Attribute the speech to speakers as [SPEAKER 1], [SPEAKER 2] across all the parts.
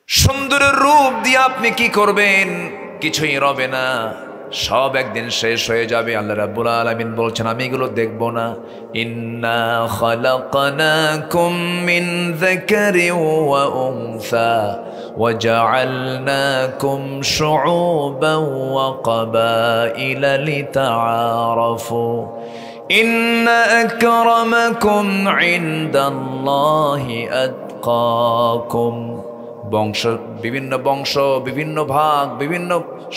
[SPEAKER 1] সুন্দরের রূপ দিয়ে আপনি কি করবেন? কিছুই রবে না, সব একদিন শেষ হয়ে যাবে। আল্লাহ রাব্বুল আলামিন বলছেন আমি এগুলো দেখব না। ইন্না খালাকনাকুম মিন যাকারিন ওয়া উনসা ওয়া জাআলনাকুম শুউবান ওয়া ক্বাবাইলা লিতাআরাফু ইন্না আকরামাকুম ইনদাল্লাহি আতকাকুম। বংশ, বিভিন্ন বংশ, বিভিন্ন ভাগ, বিভিন্ন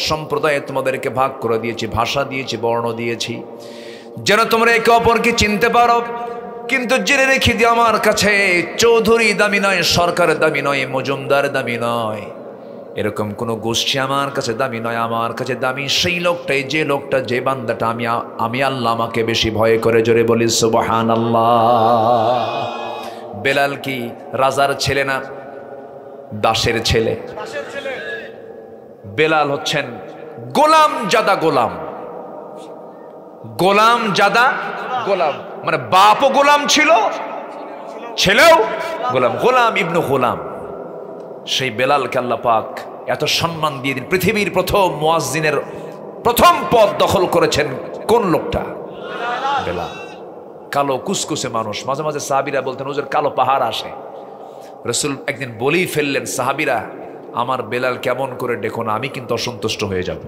[SPEAKER 1] সম্প্রদায়ে তোমাদেরকে ভাগ করে দিয়েছি, ভাষা দিয়েছি, বর্ণ দিয়েছি, যেন তোমরা একে অপরকে চিনতে পারো। কিন্তু জেনে রেখে দিয়ে আমার কাছে চৌধুরী দামি নয়, সরকারের দামি নয়, মজুমদার দামি নয়, এরকম কোনো গোষ্ঠী আমার কাছে দামি নয়। আমার কাছে দামি সেই লোকটাই, যে লোকটা, যে বান্দাটা আমি আল্লাহ আমাকে বেশি ভয় করে। জোরে বলি সুবহানাল্লাহ। বেলাল কি রাজার ছেলে না দাসের ছেলে? বেলাল হচ্ছেন গোলাম জাদা গোলাম, গোলাম জাদা গোলাম, মানে বাপও গোলাম ছিল, ছেলেও গোলাম, গোলাম ইবনু গোলাম। সেই বেলালকে আল্লাহ পাক এত সম্মান দিয়ে দিন। পৃথিবীর প্রথম মুয়াজ্জিনের প্রথম পদ দখল করেছেন কোন লোকটা? বেলাল। কালো কুসকুসে মানুষ, মাঝে মাঝে সাহাবীরা বলতেন হুজুর কালো পাহাড় আসে। রাসূল একদিন বলেই ফেললেন, সাহাবীরা আমার বেলাল কেমন করে ডেকো না, আমি কিন্তু অসন্তুষ্ট হয়ে যাব।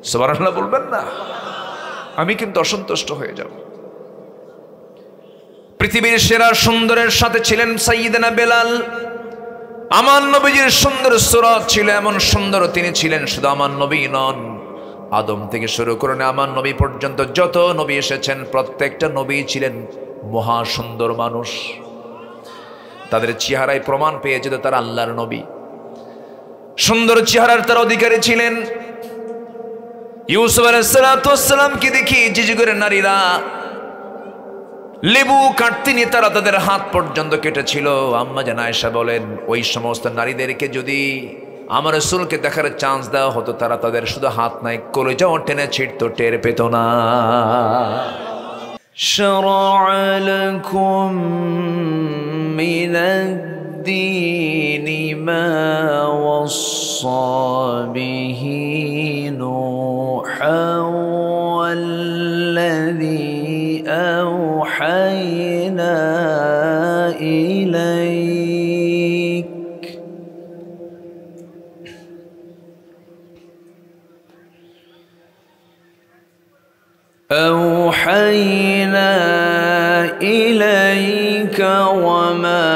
[SPEAKER 1] সুবহানাল্লাহ বলবেন না? আমি কিন্তু অসন্তুষ্ট হয়ে যাব। পৃথিবীর সেরা সুন্দরের সাথে ছিলেন সাইয়্যিদনা বেলাল। আমার নবীজির সুন্দর সুরত ছিল, এমন সুন্দর তিনি ছিলেন। শুধু আমার নবী নন, আদম থেকে শুরু করে আমার নবী পর্যন্ত যত নবী এসেছেন প্রত্যেকটা নবী ছিলেন মহা সুন্দর মানুষ। তাদের চেহারায় প্রমাণ পেয়ে যেত তারা আল্লাহর নবী। সুন্দর চেহারার তার অধিকারী ছিলেন। ইউসুফ আলাইহিস সালামকে দেখি জিজিগরের নারীরা লেবু কাটতে নিয়ে তারা তাদের হাত পর্যন্ত কেটেছিল। আম্মা জান আয়েশা বলেন, ওই সমস্ত নারীদেরকে যদি আমার রাসূলকে দেখার চান্স দেওয়া হতো, তারা তাদের শুধু হাত নাই কলেজাও টেনে ছিঁড়তো, টের পেত না। شرع لكم من الدين ما وصى به نوحا والذي أوحينا إليك وما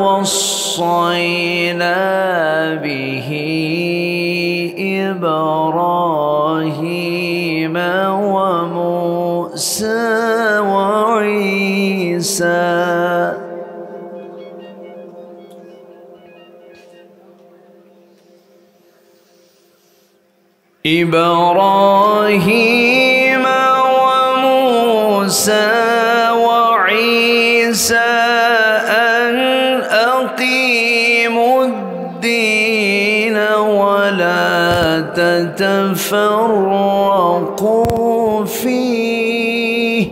[SPEAKER 1] وصينا به إبراهيم وموسى وعيسى إبراهيم وموسى وعيسى أن أقيموا الدين ولا تتفرقوا فيه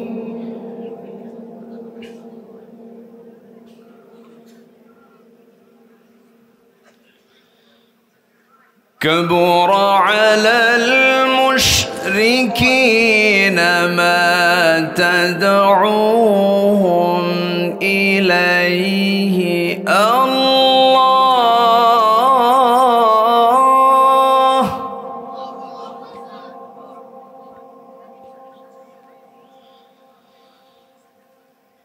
[SPEAKER 1] كبر على المشركين ما تدعوهم إليه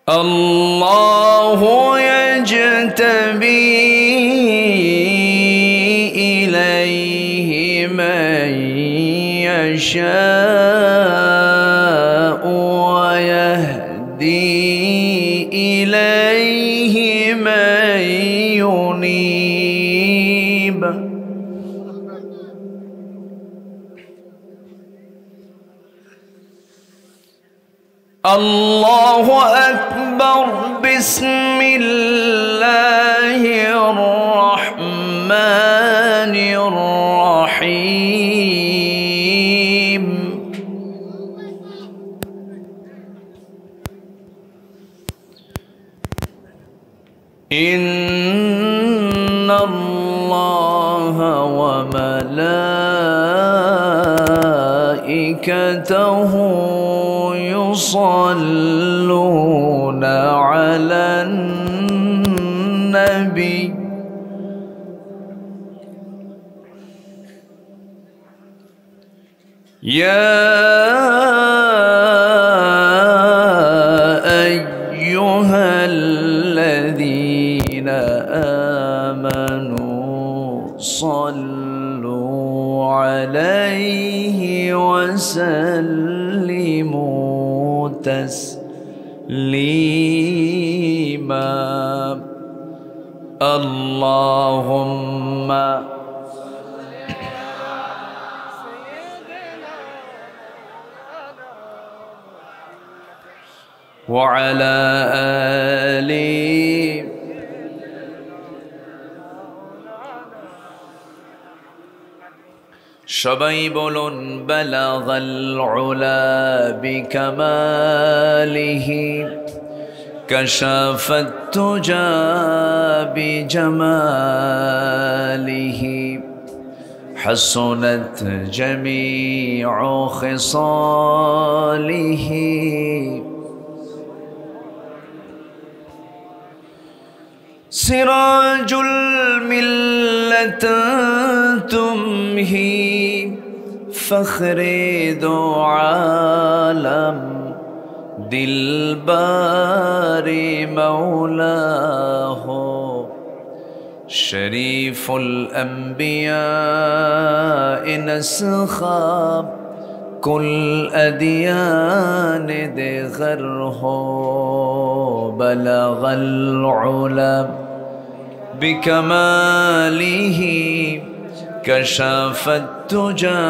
[SPEAKER 1] الله يجتبي إليه من يشاء ويهدي إليه من ينيب الله أكبر بسم الله الرحمن الرحيم إن الله الله وملائكته يصلون على النبي يا أيها الذين آمنوا صلوا عليه وسلموا تسليما اللهم وعلى آله সবাই বলুন বালাগাল উলা বিকামালিহি কাশাফাত তুজা বিজামালিহি হাসুনাত জামিউ খিসালিহি سراج الملة تمهي فخر دو عالم دلبار مولاه شريف الأنبياء نسخاب كل أديان دغره بلغ العلا بكماله كشف التجى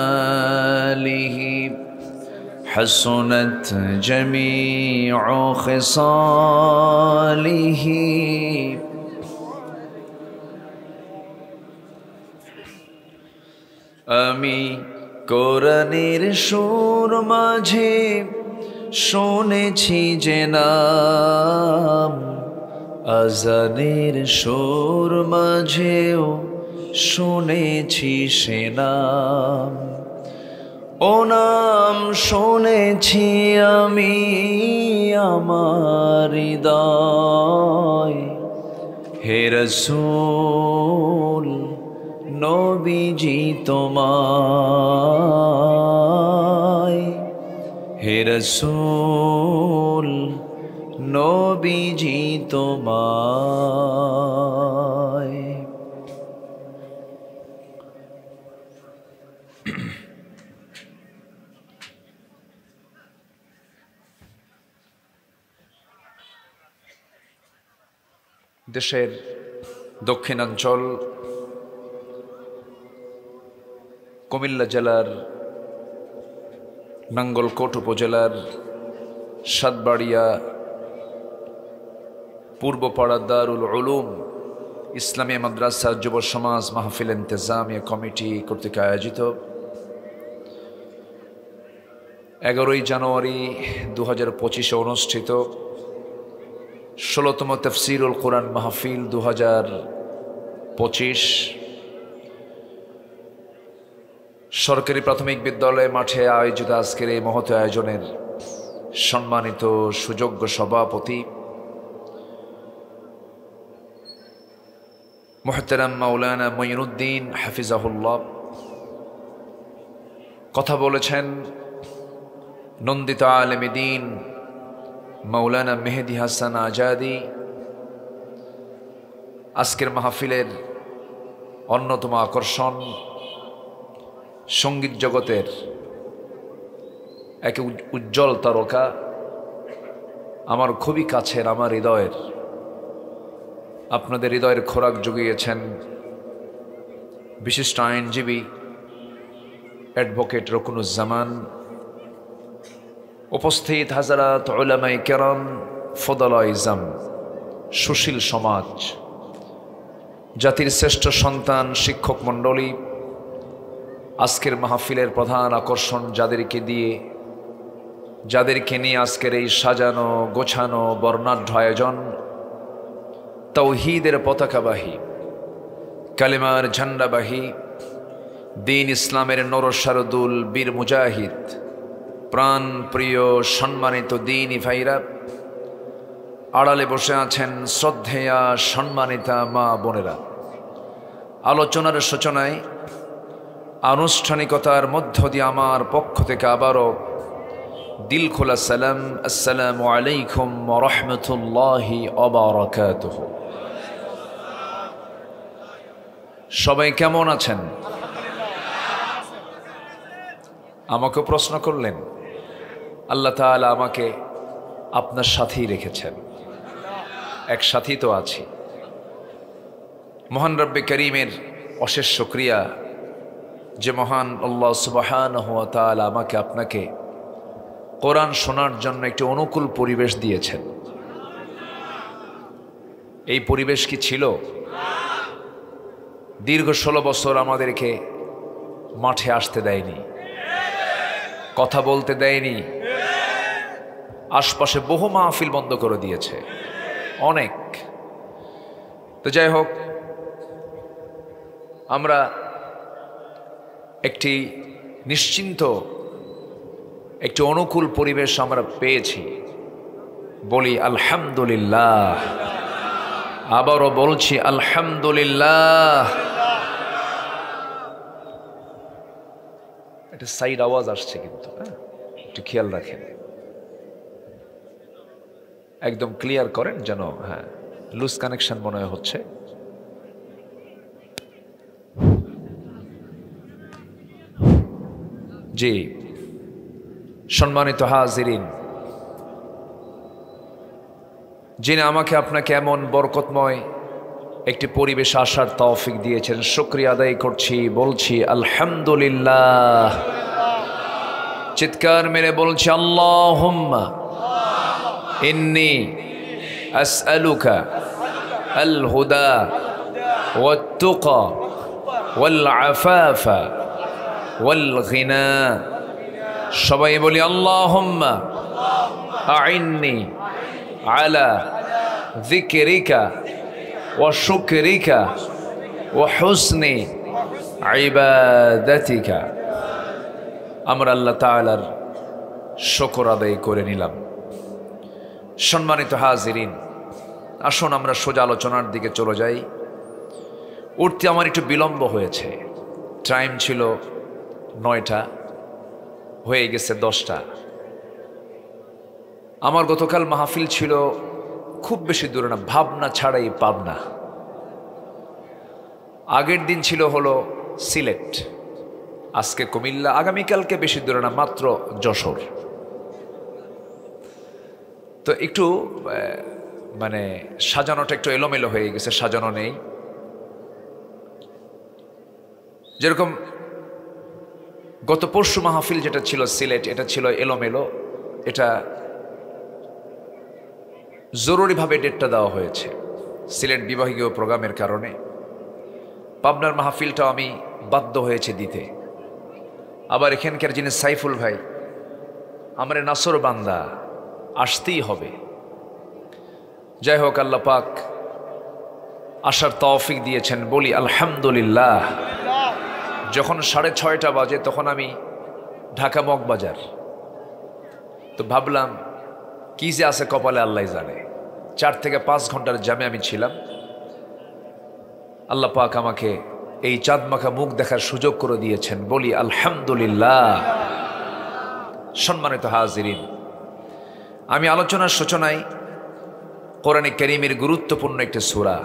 [SPEAKER 1] بجماله حسنت جميع خصاله আমি কোরআনের সুর মাঝে শুনেছি যে নাম আজানের সুর মাঝেও শুনেছি সে নাম ও নাম শুনেছি আমি আমার হৃদয় হে রাসূল নবীজি তোমায় হে রাসূল নবীজি তোমায় দেশের দক্ষিণাঞ্চল কুমিল্লা জেলার নাঙ্গলকোট উপজেলার সাতবাড়িয়া পূর্বপাড়া দারুল উলুম ইসলামী মাদ্রাসা যুব সমাজ মাহফিল ইন্তেজামিয়া কমিটি কর্তৃক আয়োজিত 11 জানুয়ারি 2025 অনুষ্ঠিত 16তম তাফসীরুল কোরআন মাহফিল 2025 সরকারি প্রাথমিক বিদ্যালয় মাঠে আয়োজিত আজকের এই মহৎ আয়োজনের সম্মানিত সুযোগ্য সভাপতি মুহতারাম মাওলানা মঈনুদ্দিন হাফিজাহুল্লাহ কথা বলেছেন নন্দিত আলেম দ্বীন মাওলানা মেহেদী হাসান আজাদী আজকের মাহফিলের অন্যতম আকর্ষণ সঙ্গীত জগতের এক উজ্জ্বল তারকা আমার খুবই কাছের আমার হৃদয়ের আপনাদের হৃদয়ের খোরাক জুগিয়েছেন বিশিষ্ট আইনজীবী অ্যাডভোকেট রকুনুজ্জামান উপস্থিত হাজারাত উলামায়ে কেরাম ফদলা ইজাম সুশীল সমাজ জাতির শ্রেষ্ঠ সন্তান শিক্ষক মণ্ডলী আজকের মাহফিলের প্রধান আকর্ষণ যাদেরকে নিয়ে আজকের এই সাজানো গোছানো বর্ণাঢ্য আয়োজন তৌহিদের পতাকাবাহী, কালেমার ঝান্ডাবাহী, দিন ইসলামের নরসারদুল বীর মুজাহিদ, প্রাণ প্রিয় সম্মানিত দিনী ভাইরা, আড়ালে বসে আছেন শ্রদ্ধেয়া সম্মানিতা মা বোনেরা। আলোচনার সূচনায় আনুষ্ঠানিকতার মধ্য দিয়ে আমার পক্ষ থেকে আবারও দিল খোলা সালাম, আসসালামু আলাইকুম ওয়া রাহমাতুল্লাহি ওয়া বারাকাতুহু। সবাই কেমন আছেন? আমাকে প্রশ্ন করলেন, আল্লাহ তাআলা আমাকে আপনার সাথেই রেখেছেন, এক সাথী তো আছি। মহান রব্বে করিমের অশেষ শুকরিয়া যে মহান আল্লাহ সুবহানাহু ওয়া তাআলা আমাকে আপনাকে কোরআন শোনার জন্য একটি অনুকূল পরিবেশ দিয়েছেন। এই পরিবেশ কি ছিল? দীর্ঘ 16 বছর আমাদেরকে মাঠে আসতে দেয়নি, কথা বলতে দেয়নি, আশপাশে বহু মাহফিল বন্ধ করে দিয়েছে অনেক। তো যাই হোক, আমরা একটি নিশ্চিন্ত একটি অনুকূল পরিবেশ আমরা পেয়েছি, বলি আলহামদুলিল্লাহ। আবারও বলছি আলহামদুলিল্লাহ। একটা সাইড আওয়াজ আসছে কিন্তু, একটু খেয়াল রাখেন, একদম ক্লিয়ার করেন যেন। হ্যাঁ, লুজ কানেকশন মনে হচ্ছে। জি, সম্মানিত হাজিরিন, যিনি আমাকে আপনাকে এমন বরকতময় একটি পরিবেশ আসার তৌফিক দিয়েছেন, শুকরিয়া আদায় করছি, বলছি আলহামদুলিল্লাহ। চিৎকার মেরে বলছি আল্লাহুম্মা ইন্নী আসআলুকা আল হুদা ওয়াত তুকা ওয়াল আফাফা ওয়াল গিনা। সবাই বলি আল্লাহুম্মা আইন্নি আলা যিকরিকা ওয়া শুকরিকা ওয়া হুসনি ইবাদাতিকা। আমরা আল্লাহ তাআলার শুকর আদায় করে নিলাম। সম্মানিত হাজিরিন, আসুন আমরা সোজা আলোচনার দিকে চলে যাই। উঠতে আমার একটু বিলম্ব হয়েছে, টাইম ছিল 9টা, হয়ে গেছে 10টা। আমার গতকাল মাহফিল ছিল খুব বেশি দূরে না, ভাবনা ছাড়াই পাবনা। আগের দিন ছিল হলো সিলেট, আজকে কুমিল্লা, আগামীকালকে বেশি দূরে না, মাত্র যশোর। তো একটু মানে সাজানোটা একটু এলোমেলো হয়ে গেছে, সাজানো নেই। যেরকম গত পরশু মাহফিল যেটা ছিল সিলেট, এটা ছিল এলোমেলো, এটা জরুরিভাবে ডেটটা দেওয়া হয়েছে সিলেট বিভাগীয় প্রোগ্রামের কারণে। পাবনার মাহফিলটাও আমি বাধ্য হয়েছে দিতে। আবার এখানকার যিনি সাইফুল ভাই, আমার নাসর বান্দা, আসতেই হবে। যাই হোক, আল্লাহ পাক আসার তৌফিক দিয়েছেন, বলি আলহামদুলিল্লাহ। যখন 6:30 বাজে তখন আমি ঢাকা মগবাজার, তো ভাবলাম কি যে আছে কপালে আল্লাহ জানে। 4 থেকে 5 ঘন্টার জ্যামে আমি ছিলাম। আল্লাহ পাক আমাকে এই চাঁদমাখা মুখ দেখার সুযোগ করে দিয়েছেন, বলি আলহামদুলিল্লাহ। সম্মানিত হাজিরিন, আমি আলোচনার সূচনায় কোরআনে কারীমের গুরুত্বপূর্ণ একটি সূরা,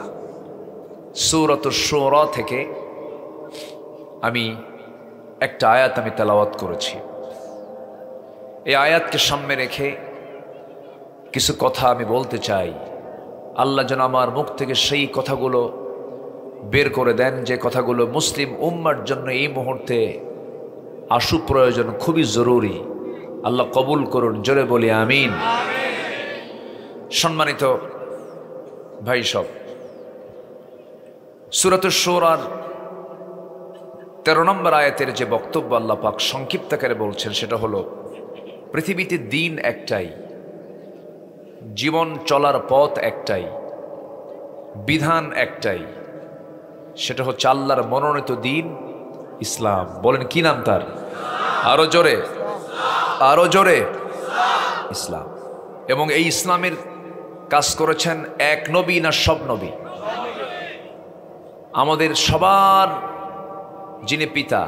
[SPEAKER 1] সূরাতুশ শুরা থেকে আমি একটা আয়াত আমি তেলাওয়াত করেছি। এই আয়াতকে সামনে রেখে কিছু কথা আমি বলতে চাই। আল্লাহ যেন আমার মুখ থেকে সেই কথাগুলো বের করে দেন, যে কথাগুলো মুসলিম উম্মার জন্য এই মুহূর্তে আশু প্রয়োজন, খুবই জরুরি। আল্লাহ কবুল করুন, জোরে বলি আমিন। সম্মানিত ভাই সব, সূরাতুশ শুরার 13 নম্বর আয়াতের যে বক্তব্য আল্লাহ পাক সংক্ষিপ্ত আকারে বলছেন, সেটা হলো পৃথিবীতে দিন একটাই, জীবন চলার পথ একটাই, বিধান একটাই, সেটা হচ্ছে আল্লাহর মনোনীত দিন ইসলাম। বলেন কি নাম তার? আরো জোরে, আরো জোরে, ইসলাম। এবং এই ইসলামের কাজ করেছেন এক নবী না সব নবী? আমাদের সবার যিনি পিতা,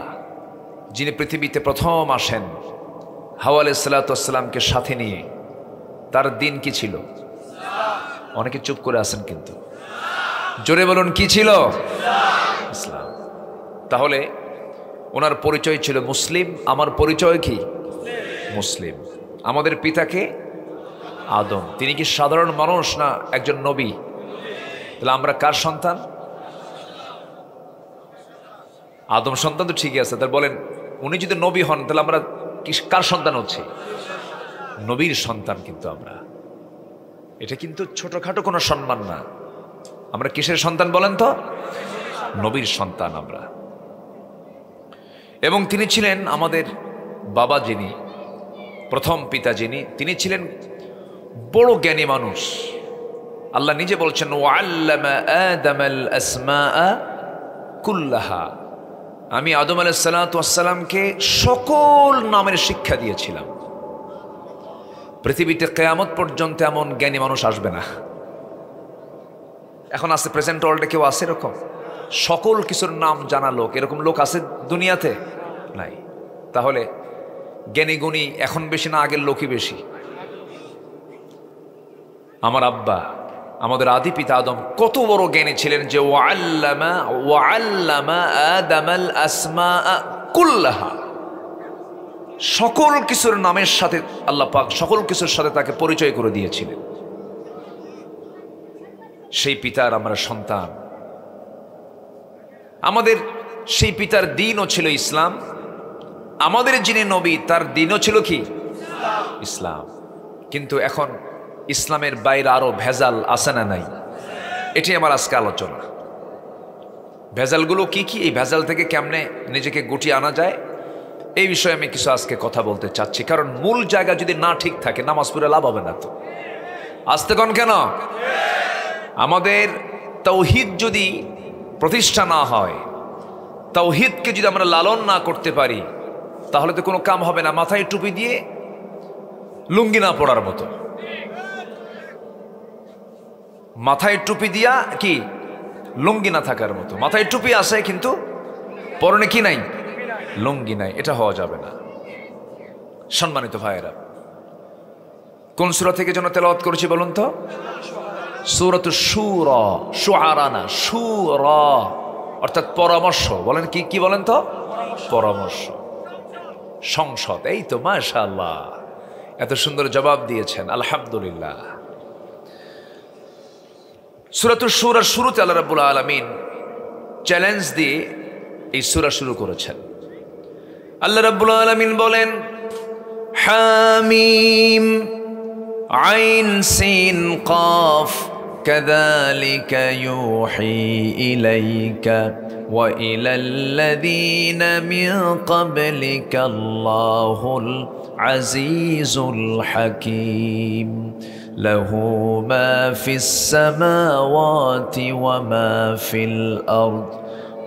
[SPEAKER 1] যিনি পৃথিবীতে প্রথম আসেন হাওয়া আলাইহিস সালাতু ওয়াস সালামকে সাথে নিয়ে, তার দিন কি ছিল? অনেকে চুপ করে আছেন, কিন্তু জোরে বলুন কি ছিল? ইসলাম। তাহলে ওনার পরিচয় ছিল মুসলিম, আমার পরিচয় কি? মুসলিম। আমাদের পিতাকে আদম, তিনি কি সাধারণ মানুষ না একজন নবী? তাহলে আমরা কার সন্তান? আদম সন্তান তো ঠিকই আছে, তাহলে বলেন উনি যদি নবী হন তাহলে আমরা কার সন্তান হচ্ছে? নবীর সন্তান। কিন্তু আমরা, এটা কিন্তু ছোটখাটো কোনো সম্মান না। আমরা কিসের সন্তান বলেন তো? নবীর সন্তান আমরা। এবং তিনি ছিলেন আমাদের বাবা, যিনি প্রথম পিতা, তিনি ছিলেন বড় জ্ঞানী মানুষ। আল্লাহ নিজে বলছেন ওয়াল্লামা আদামাল আসমাআ কুল্লাহা, আমি আদম আলাইহিস সালাতু ওয়াস সালামকে সকল নামের শিক্ষা দিয়েছিলাম। পৃথিবীতে কিয়ামত পর্যন্ত এমন জ্ঞানী মানুষ আসবে না। এখন আছে প্রেজেন্ট ওয়ার্ল্ডে কেউ আছে এরকম সকল কিছুর নাম জানা লোক? এরকম লোক আছে দুনিয়াতে? নাই। তাহলে জ্ঞানী গুণী এখন বেশি না আগের লোকই বেশি? আমার আব্বা, আমাদের আদি পিতা আদম কত বড় জ্ঞানী ছিলেন যে ওয়াল্লামা আদামাল আসমাআ কুল্লাহা, সকল কিছুর নামের সাথে আল্লাহ পাক সকল কিছুর সাথে তাকে পরিচয় করে দিয়েছিলেন। সেই পিতার আমরা সন্তান। আমাদের সেই পিতার দিনও ছিল ইসলাম। আমাদের যিনি নবী তার দিনও ছিল কি? ইসলাম। কিন্তু এখন ইসলামের বাইরে আরো ভেজাল আছে না নাই? এটি আমার আজকে আলোচনা। ভেজালগুলো কি কি, এই ভেজাল থেকে কেমনে নিজেকে গুটিয়ে আনা যায়, এই বিষয়ে আমি কিছু আজকে কথা বলতে চাচ্ছি। কারণ মূল জায়গা যদি না ঠিক থাকে নামাজ পড়ে লাভ হবে না। তো আসতে কোন কেন? আমাদের তাওহীদ যদি প্রতিষ্ঠা না হয়, তাওহীদকে যদি আমরা লালন না করতে পারি, তাহলে তো কোনো কাম হবে না। মাথায় টুপি দিয়ে লুঙ্গি না পড়ার মতো। মাথায় টুপি দিয়া কি লুঙ্গি না থাকার মতো। মাথায় টুপি আছে কিন্তু পরনে কি নাই? লুঙ্গি নাই। এটা হওয়া যাবে না। সম্মানিত ভাইয়েরা, কোন সূরা থেকে যেন তেলাওয়াত করেছি বলুন তো? সূরাতুশ শুরা, শুআরা না, শুরা অর্থাৎ পরামর্শ। বলেন কি কি বলেন তো? পরামর্শ, সংসদ। এই তো মাশাআল্লাহ, এত সুন্দর জবাব দিয়েছেন, আলহামদুলিল্লাহ। সূরাতুশ শুরার শুরুতে আল্লাহ রাব্বুল আলামিন চ্যালেঞ্জ দিয়ে এই সূরা শুরু করেছেন। আল্লাহ রাব্বুল আলামিন বলেন হামিম আইন সিন কাফ কাযালিকা ইউহি ইলাইকা ওয়া ইলাল্লাযীনা মিন ক্বাবলিকা আল্লাহুল আজিজুল হাকীম লাহু মা ফিস সামাওয়াতি ওয়া মা ফিল আরদ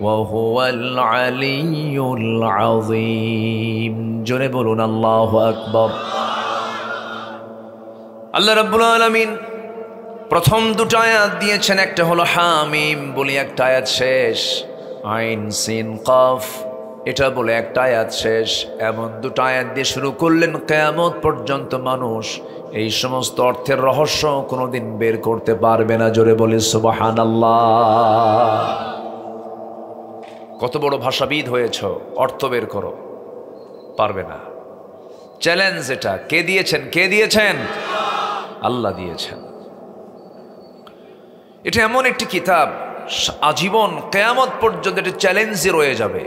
[SPEAKER 1] وهو العلي العظيم। জোরে বলুন আল্লাহু আকবার। আল্লাহ রাব্বুল আলামিন প্রথম দুটো আয়াত দিয়েছেন, একটা হলো হামিম বলে একটা আয়াত শেষ, আইন সিন কাফ এটা বলে একটা আয়াত শেষ। এমন দুটো আয়াত দিয়ে শুরু করলেন, কিয়ামত পর্যন্ত মানুষ এই সমস্ত অর্থের রহস্য কোনোদিন বের করতে পারবে না। জোরে বলি সুবহানাল্লাহ। কত বড় ভাষাবিদ হয়েছ, অর্থ বের করো, পারবে না। চ্যালেঞ্জ এটা কে দিয়েছেন? কে দিয়েছেন? আল্লাহ দিয়েছেন। এটা এমন একটি কিতাব আজীবন কিয়ামত পর্যন্ত এটা চ্যালেঞ্জে রয়ে যাবে।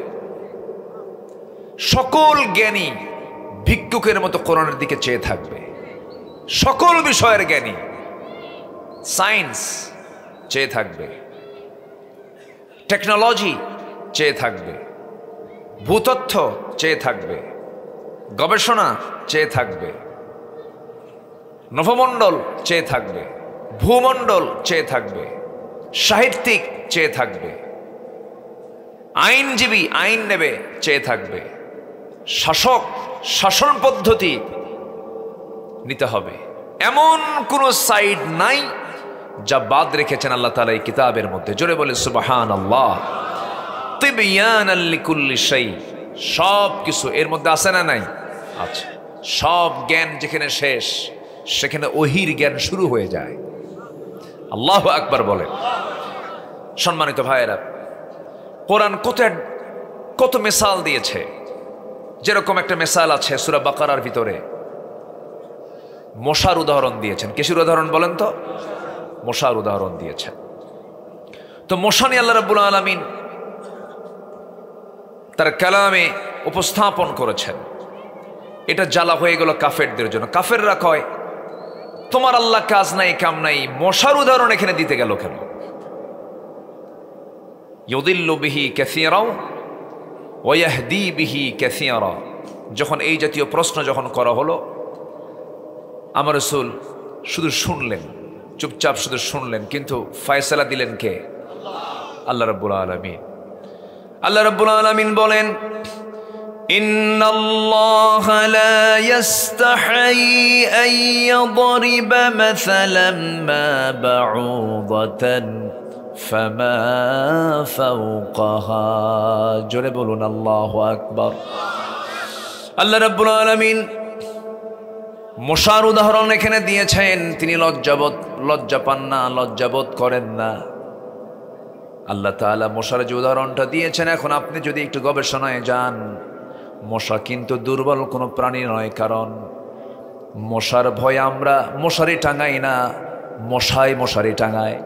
[SPEAKER 1] সকল জ্ঞানী ভিক্ষুকের মতো কোরআনের দিকে চেয়ে থাকবে। সকল বিষয়ের জ্ঞানী, সায়েন্স চেয়ে থাকবে, টেকনোলজি চেয়ে থাকবে, ভূতত্ত্ব চেয়ে থাকবে, গবেষণা চেয়ে থাকবে, নভমণ্ডল চেয়ে থাকবে, ভূমণ্ডল চেয়ে থাকবে। সাহিত্যিক চেয়ে থাকবে, আইনজীবী আইন নেবে চেয়ে থাকবে, শাসক শাসন পদ্ধতি নিতে হবে। এমন কোন সাইড নাই যা বাদ রেখেছেন আল্লাহ তাআলা এই কিতাবের মধ্যে। জোরে বলে সুবহানাল্লাহ। তিবয়ানাল লিকুল্লি শাই, সব কিছু এর মধ্যে আছে না নাই? আচ্ছা, সব জ্ঞান যেখানে শেষ সেখানে ওহির জ্ঞান শুরু হয়ে যায়। আল্লাহু আকবার বলেন। সম্মানিত ভাইয়েরা, কোরআন কত মিসাল দিয়েছে। যেরকম একটা মিসাল আছে সূরা বাকারার ভিতরে, মশার উদাহরণ দিয়েছেন। কিসের উদাহরণ বলেন তো? মশার উদাহরণ দিয়েছেন। তো মশা নিয়ে আল্লাহ রাব্বুল আলামিন তার কালামে উপস্থাপন করেছেন। এটা জ্বালা হয়ে গেল কাফেরদের জন্য। কাফেররা কয় তোমার আল্লাহ কাজ নাই কাম নাই, মশার উদাহরণ এখানে দিতে গেল কেন? ইউদিল্লু বিহি কাসীরা ওয়া ইয়াহদি বিহি কাসীরা। যখন এই জাতীয় প্রশ্ন যখন করা হলো, আমার রাসূল শুধু শুনলেন, চুপচাপ শুধু শুনলেন, কিন্তু ফয়সালা দিলেন কে? আল্লাহ রাব্বুল আলামিন। আল্লাহ রাব্বুল আলামিন বলেন, ইন্নাল্লাহা লা ইস্তাহি আন ইয়াদরিবা মাসালাম মা বাউদাতান ফামা ফাওকাহা। জোরে বলুন আল্লাহু আকবার। আল্লাহ রাব্বুল আলামিন মশার উদাহরণ এখানে দিয়েছেন। তিনি লজ্জা পান না, লজ্জাবোধ করেন না। আল্লাহ তাআলা মশার যে উদাহরণটা দিয়েছেন, এখন আপনি যদি একটু গবেষণায় যান, মশা কিন্তু দুর্বল কোনো প্রাণী নয়। কারণ মশার ভয়ে আমরা মশারি টাঙাই না, মশাই মশারি টাঙায়।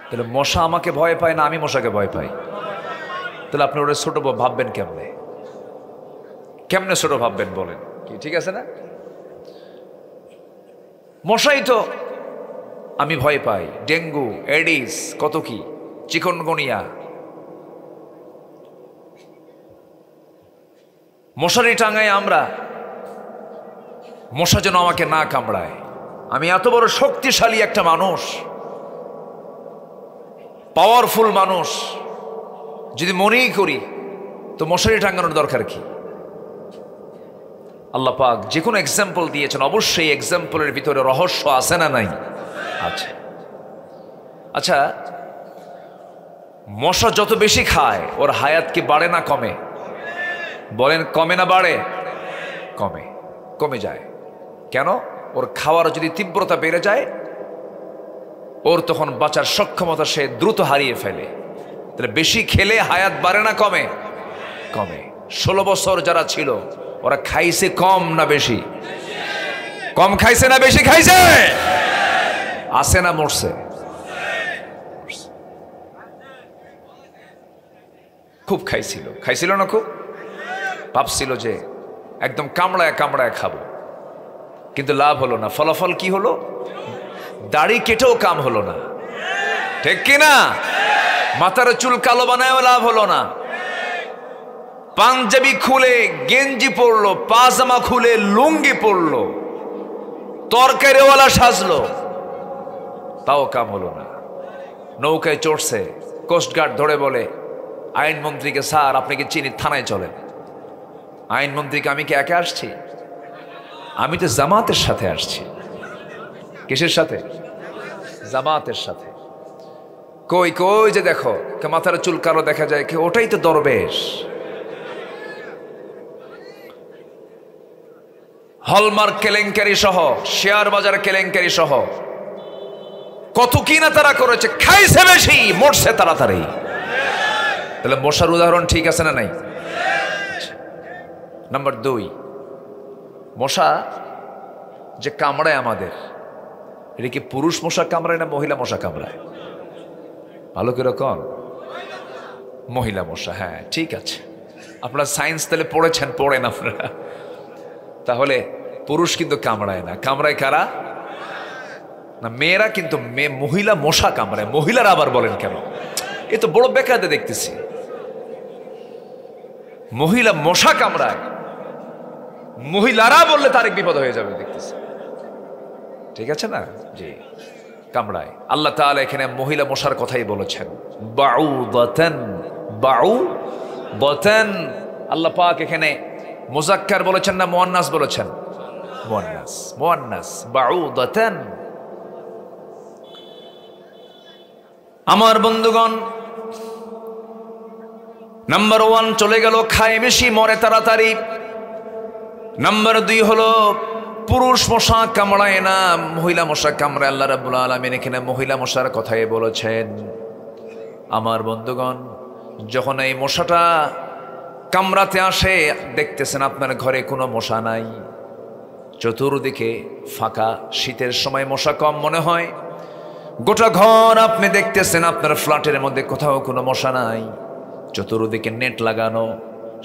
[SPEAKER 1] তাহলে মশা আমাকে ভয় পায় না, আমি মশাকে ভয় পাই। তাহলে আপনি ওরা ছোট ভাববেন কেমনে? কেমনে ছোট ভাববেন বলেন? কি ঠিক আছে না? মশাই তো আমি ভয় পাই, ডেঙ্গু, এডিস, কত কি, চিকনগুনিয়া। মশারি টাঙায় আমরা, মশা যেন আমাকে না কামড়ায়। আমি এত বড় শক্তিশালী একটা মানুষ, পাওয়ারফুল মানুষ, যদি মনেই করি তো মশারি টাঙানোর দরকার কি? আল্লাহ পাক যে কোনো এক্সাম্পল দিয়েছেন, অবশ্যই এক্সাম্পলের ভিতরে রহস্য আছে না নাই? আচ্ছা আচ্ছা, মশা যত বেশি খায় ওর হায়াত কি বাড়ে না কমে? বলেন, কমে না বাড়ে? কমে, কমে যায়। কেন? ওর খাওয়ার যদি তীব্রতা বেড়ে যায়, ওর তখন বাঁচার সক্ষমতা সে দ্রুত হারিয়ে ফেলে। তাহলে বেশি খেলে হায়াত বাড়ে না কমে? কমে। 16 বছর যারা ছিল ওরা খাইছে কম না বেশি? কম খাইছে না বেশি খাইছে? আছে না মরছে? খুব খাইছিল না? খুব ভাবছিল যে একদম কামড়ায় কামড়ায় খাবো, কিন্তু লাভ হলো না। ফলাফল কি হলো? দাড়ি কেটেও কাম হলো না, ঠিক কিনা? মাথার চুল কালো বানায়ও লাভ হলো না। পাঞ্জাবি খুলে গেঞ্জি পরলো, পাজামা খুলে লুঙ্গি পরলো, তরকারিওয়ালা সাজলো, তাও কাম হলো না। নৌকায় চড়ছে, কোস্টগার্ড ধরে বলে আইনমন্ত্রীকে, স্যার আপনি কি চিনি, থানায় চলেন। আইনমন্ত্রীকে, আমি কি একা আসছি? আমি তো জামাতের সাথে আসছি। কিসের সাথে? জামাতের সাথে। কই কই যে দেখো, মাথার চুল কালো দেখা যায়, ওটাই তো দরবেশ। হলমার্ক কেলেঙ্কারি সহ, শেয়ার বাজার কেলেঙ্কারি সহ কত কিনা তারা করেছে। খাইছে বেশি, মরছে তাড়াতাড়ি। তাহলে মশার উদাহরণ ঠিক আছে না নাই? নাম্বার 2, মশা যে কামড়ায় আমাদের, এটা কি পুরুষ মশা কামড়ায় না মহিলা মশা কামড়ায়? ভালো করে কন। মহিলা মশা। হ্যাঁ ঠিক আছে, আপনারা সায়েন্স তাহলে পড়েছেন, পড়েন আপনারা। তাহলে পুরুষ কিন্তু কামড়ায় না। কামড়ায় কারা? না মেয়েরা, কিন্তু মহিলা মশা কামড়ায়। মহিলারা আবার বলেন কেন? এ তো বড় বেকায়দা দেখতেছি। মহিলা মশা কামড়ায়, মহিলারা বললে তার এক বিপদ হয়ে যাবে দেখতেছি। ঠিক আছে না? জি। কামড়ায়। আল্লাহ তাআলা এখানে মহিলা মশার কথাই বলেছেন, বাউদাতান, বাউদাতান। আল্লাহ পাক এখানে মুযাক্কার বলেছেন না মুয়ান্নাস বলেছেন? মুয়ান্নাস, মুয়ান্নাস, বাউদাতান। আমার বন্ধুগণ, নাম্বার 1 চলে গেল খায় বেশি মরে তাড়াতাড়ি। নাম্বার 2 হলো পুরুষ মশা কামড়ায় না, মহিলা মশা কামড়ায়। আল্লাহ রাব্বুল আলামিন এখানে মহিলা মশার কথাই বলেছেন। আমার বন্ধুগণ, যখন এই মশাটা কামড়াতে আসে, দেখতেছেন আপনার ঘরে কোনো মশা নাই, চতুর্দিকে ফাঁকা, শীতের সময় মশা কম মনে হয়। গোটা ঘর আপনি দেখতেছেন আপনার ফ্ল্যাটের মধ্যে কোথাও কোনো মশা নাই, চতুর্দিকে নেট লাগানো,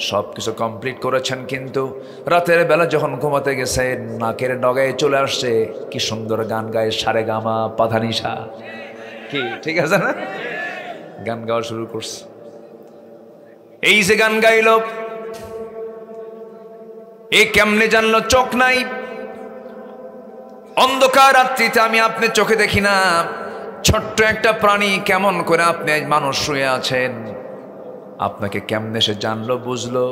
[SPEAKER 1] সব কিছু কমপ্লিট করেছেন, কিন্তু রাতের বেলা যখন ঘুমাতে গেছেন নাকের ডগায় চলে আসছে কি সুন্দর গান গায়, সারেগামা পাধানিসা, কি ঠিক আছে না? গান গাওয়া শুরু করছে। এই যে গান গাইল, এ কেমনে জানলো? চোখ নাই, অন্ধকার রাত্রিতে আমি আপনি চোখে দেখি না, ছোট্ট একটা প্রাণী কেমন করে আপনি মানুষ শুয়ে আছেন, আপনাকে কেমনে সে জানলো বুঝলো?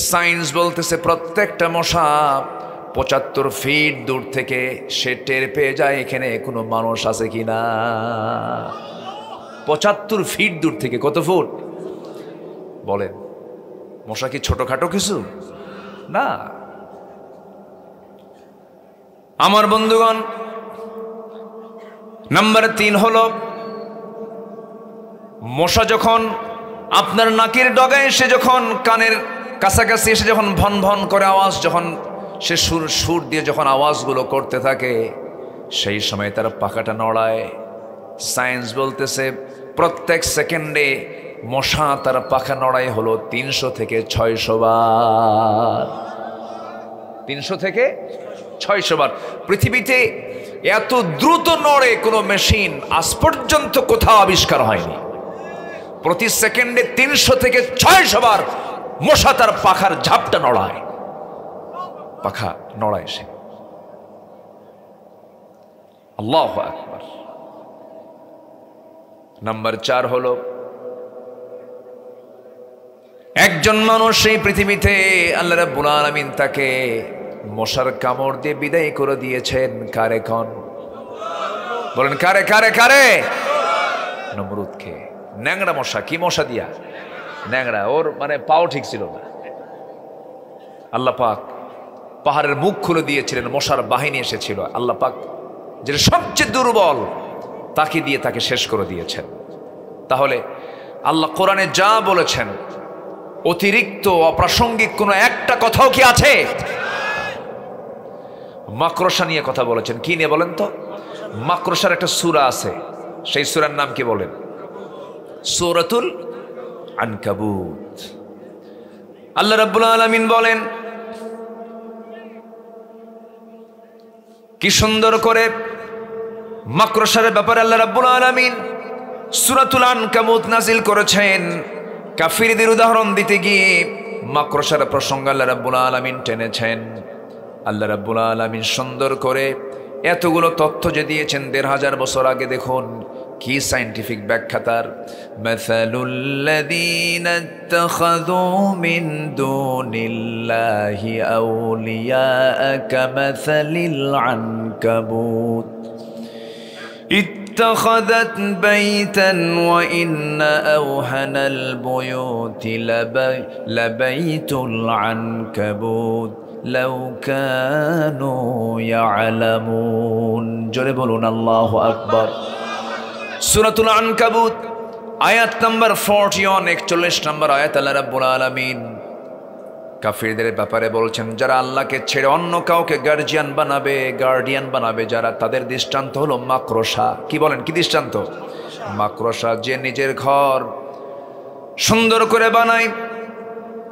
[SPEAKER 1] সায়েন্স বলতেছে প্রত্যেকটা মশা 75 ফিট দূর থেকে সে টের পেয়ে যায় এখানে কোনো মানুষ আছে কিনা। 75 ফিট দূর থেকে। কত ফুট বলেন? মশা কি ছোটখাটো কিছু না। আমার বন্ধুগণ, নাম্বার 3 হলো মশা যখন আপনার নাকের ডগায় এসে, যখন কানের কাছাকাছি এসে যখন ভন ভন করে আওয়াজ, যখন সে সুর দিয়ে যখন আওয়াজগুলো করতে থাকে, সেই সময় তার পাখাটা নড়ায়। সায়েন্স বলতেছে প্রত্যেক সেকেন্ডে মশা তার পাখা নড়ায় হলো 300 থেকে 600 বার। 300 থেকে 600 বার। পৃথিবীতে এত দ্রুত নড়ে কোনো মেশিন আজ পর্যন্ত কোথাও আবিষ্কার হয়নি। প্রতি সেকেন্ডে 300 থেকে 600 বার মশা তার পাখার ঝাপটা নড়ায়, পাখা নড়ায় সে। আল্লাহু আকবার। নাম্বার 4 হলো একজন মানুষ এই পৃথিবীতে আল্লাহ রাব্বুল আলামিন তাকে মশার কামড় দিয়ে বিদায় করে দিয়েছেন। কারে কোন বলেন? কারে কারে কারে? নমরুদকে। ন্যাংরা মশা। কি মশা দিয়া? ন্যাংরা। ওর মানে পাও ঠিক ছিল না। আল্লাহ পাক পাহাড়ের মুখ খুলে দিয়েছিলেন, মশার বাহিনী এসেছিল। আল্লাহ পাক যেটা সবচেয়ে দুর্বল তাকে দিয়ে তাকে শেষ করে দিয়েছেন। তাহলে আল্লাহ কোরআনে যা বলেছেন অতিরিক্ত অপ্রাসঙ্গিক কোনো একটা কথাও কি আছে? মাকড়সা নিয়ে কথা বলেছেন। কি নিয়ে বলেন তো? মাকড়সার একটা সূরা আছে, সেই সূরার নাম কি বলেন? সূরাতুল আনকাবুত। আল্লাহ রাব্বুল আলামিন বলেন কি সুন্দর করে মাকড়সার ব্যাপারে আল্লাহ রাব্বুল আলামিন সূরাতুল আনকাবুত নাজিল করেছেন। কাফিরদের উদাহরণ দিতে গিয়ে মাকড়সার প্রসঙ্গ আল্লাহ রাব্বুল আলামিন টেনেছেন। আল্লাহ রাব্বুল আলামিন সুন্দর করে এতগুলো তথ্য যে দিয়েছেন 1500 বছর আগে, দেখুন কি সায়েন্টিফিক ব্যাখ্যা তার। মাসালুল্লাযীনা ইত্তাখাযু মিন দুনিল্লাহি আউলিয়া কামাসালিল আনকাবুত اتخذت بيتا وإن أوهن البيوت لبيت العنكبوت لو كانوا يعلمون। জোরে বলুন আল্লাহু আকবার। সূরাতুল আনকাবুত আয়াত নাম্বার 41, 41 নম্বর আয়াত। আল্লাহ রাব্বুল আলামিন কাফিরদের ব্যাপারে বলছেন, যারা আল্লাহকে ছেড়ে অন্য কাউকে গার্ডিয়ান বানাবে যারা, তাদের দৃষ্টান্ত হলো মাকড়সা। কি বলেন? কি দৃষ্টান্ত? মাকড়সা যে নিজের ঘর সুন্দর করে বানায়,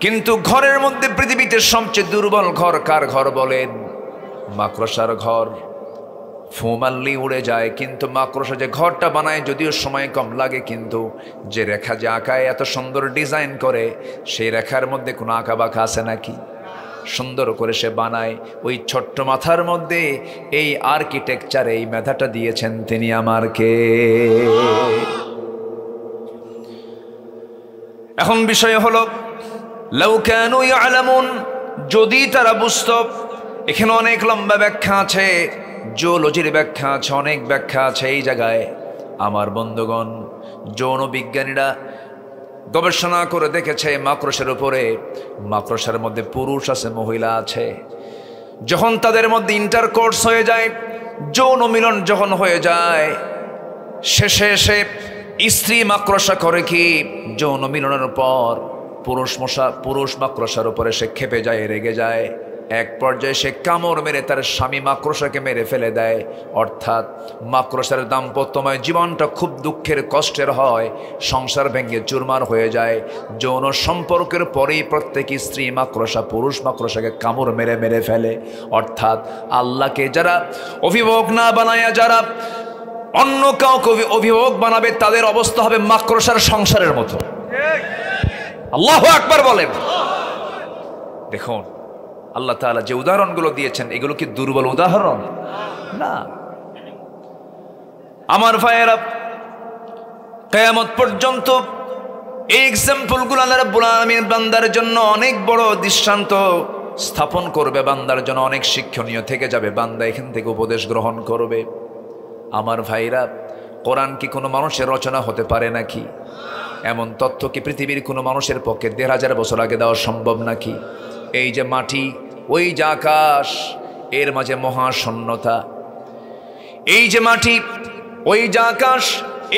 [SPEAKER 1] কিন্তু ঘরের মধ্যে পৃথিবীতে সবচেয়ে দুর্বল ঘর কার ঘর বলেন? মাকড়সার ঘর। ফু মারলি উড়ে যায়, কিন্তু মাকড়সা যে ঘরটা বানায় যদিও সময় কম লাগে, কিন্তু যে রেখা যে আঁকায় এত সুন্দর ডিজাইন করে, সেই রেখার মধ্যে কোনো আঁকা বাঁকা আছে নাকি? সুন্দর করে সে বানায়। ওই ছোট্ট মাথার মধ্যে এই আর্কিটেকচার, এই মেধাটা দিয়েছেন তিনি আমারকে। এখন বিষয় হলো লাউ কানু ইয়ালামুন, যদি তারা বুঝত। এখানে অনেক লম্বা ব্যাখ্যা আছে, জিওলজির ব্যাখ্যা আছে, অনেক ব্যাখ্যা আছে এই জায়গায়। আমার বন্ধুগণ, যৌন বিজ্ঞানীরা গবেষণা করে দেখেছে মাকড়সার উপরে, মাকড়সার মধ্যে পুরুষ আছে, মহিলা আছে। যখন তাদের মধ্যে ইন্টারকোর্স হয়ে যায়, যৌন মিলন যখন হয়ে যায়, শেষে এসে স্ত্রী মাকড়সা করে কি, যৌন মিলনের পর পুরুষ মাকড়সার উপরে সে ক্ষেপে যায়, রেগে যায়। এক পর্যায়ে সে কামড় মেরে তার স্বামী মাকড়সাকে মেরে ফেলে দেয়। অর্থাৎ মাকড়সার দাম্পত্যময় জীবনটা খুব দুঃখের, কষ্টের হয়, সংসার ভেঙে চুরমার হয়ে যায়। যৌন সম্পর্কের পরেই প্রত্যেক স্ত্রী মাকড়সা পুরুষ মাকড়সাকে কামড় মেরে মেরে ফেলে। অর্থাৎ আল্লাহকে যারা অভিভাবক না বানায়া যারা অন্য কাউকে অভিভাবক বানাবে, তাদের অবস্থা হবে মাকড়সার সংসারের মতো। আল্লাহু আকবার বলেন। দেখুন আল্লাহ তাআলা যে উদাহরণগুলো দিয়েছেন, এগুলো কি দুর্বল উদাহরণ? না। আমার ভাইয়েরা, কিয়ামত পর্যন্ত এই এক্সাম্পলগুলো আল্লাহ রাব্বুল আলামিন বান্দার জন্য অনেক বড় দৃষ্টান্ত স্থাপন করবে, বান্দার জন্য অনেক শিক্ষণীয় থেকে যাবে। বান্দা এখান থেকে উপদেশ গ্রহণ করবে। আমার ভাইরা, কোরআন কি কোনো মানুষের রচনা হতে পারে নাকি? এমন তথ্য কি পৃথিবীর কোনো মানুষের পক্ষে ১৫০০ বছর আগে দেওয়া সম্ভব নাকি? এই যে মাটি, ওই যে আকাশ, এর মাঝে মহাশূন্যতা। এই যে মাটি, ওই যে আকাশ,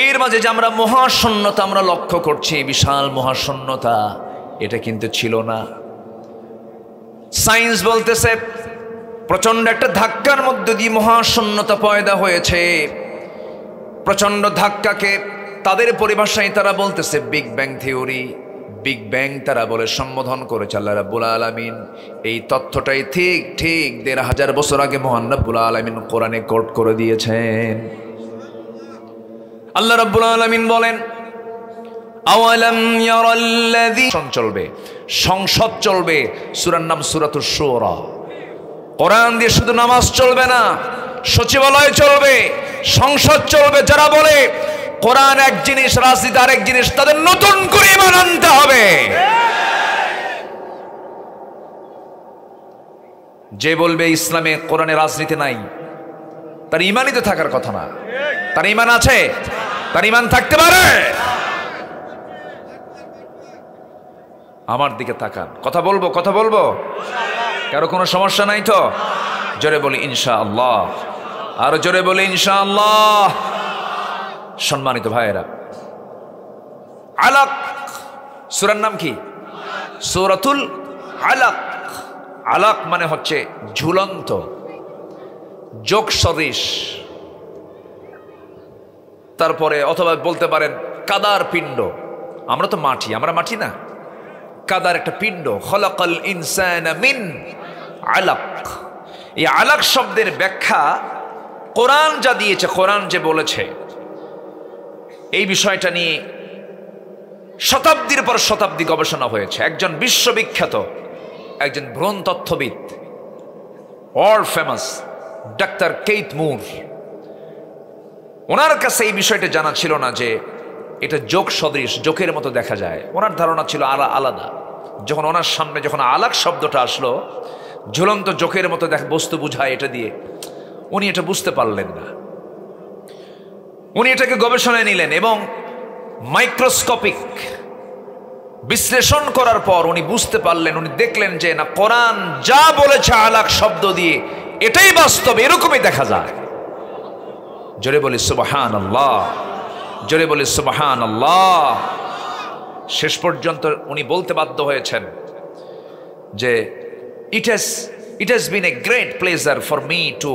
[SPEAKER 1] এর মাঝে যে আমরা মহাশূন্যতা আমরা লক্ষ্য করছি, বিশাল মহাশূন্যতা, এটা কিন্তু ছিল না। সায়েন্স বলতেছে প্রচন্ড একটা ধাক্কার মধ্যে দিয়ে মহাশূন্যতা পয়দা হয়েছে। প্রচন্ড ধাক্কাকে তাদের পরিভাষায় তারা বলতেছে big bang theory. Big bang তারা বলে সম্বোধন করেছে আল্লাহ রাব্বুল আলামিন। এই তথ্যটাই ঠিক ১৫০০ বছর আগে মহান রাব্বুল আলামিন কোরআনে কোট করে দিয়েছেন। আল্লাহ রাব্বুল আলামিন বলেন, আওয়ালাম ইয়ারাল্লাযী, চলবে সংসদ চলবে। সূরার নাম সূরাতুশ শুরা। কোরআন দিয়ে শুধু নামাজ চলবে না, সচিবালয় চলবে, সংসদ চলবে। যারা বলে কোরআন এক জিনিস, রাজনীতি আরেক জিনিস, তাদের নতুন করে ঈমান আনতে হবে। যে বলবে ইসলামে কোরআনে রাজনীতি নাই, তার ঈমানই তো থাকার কথা না। তার ঈমান আছে? তার ঈমান থাকতে পারে? আমার দিকে তাকান, কথা বলবো। কারো কোনো সমস্যা নাই তো? জোরে বলি ইনশাআল্লাহ। আরো জোরে বলি ইনশাআল্লাহ। সম্মানিত ভাইয়েরা, আলাক সূরার নাম কি? সূরাতুল আলাক। আলাক মানে হচ্ছে ঝুলন্ত, যোগ সদৃশ। তারপরে অথবা বলতে পারেন কাদার পিণ্ড। আমরা তো মাটি, আমরা মাটি না, কাদার একটা পিণ্ড। খলাকাল ইনসানা মিন আলাক। এই আলাক শব্দের ব্যাখ্যা কোরআন যা দিয়েছে, কোরআন যে বলেছে, এই বিষয়টা নিয়ে শতাব্দীর পর শতাব্দী গবেষণা হয়েছে। একজন বিশ্ববিখ্যাত, একজন ভ্রূণতত্ত্ববিদ, ওয়ার্ল্ড ফেমাস ডাক্তার কেইথ মুর, ওনার কাছে এই বিষয়টা জানা ছিল না যে এটা যোগ সদৃশ, যোগের মতো দেখা যায়। ওনার ধারণা ছিল আলাদা। যখন ওনার সামনে যখন আলাক শব্দটা আসলো, ঝুলন্ত যোগের মতো বস্তু বুঝায় এটা দিয়ে, উনি এটা বুঝতে পারলেন না। উনি এটাকে গবেষণায় নিলেন এবং মাইক্রোস্কোপিক বিশ্লেষণ করার পর উনি বুঝতে পারলেন, উনি দেখলেন যে না, কোরআন যা বলেছে আলাক শব্দ দিয়ে, এটাই বাস্তব, এরকমই দেখা যায়। জোরে বলি সুবহানাল্লাহ, জোরে বলি সুবহানাল্লাহ। শেষ পর্যন্ত উনি বলতে বাধ্য হয়েছেন যে it has been a great pleasure for me to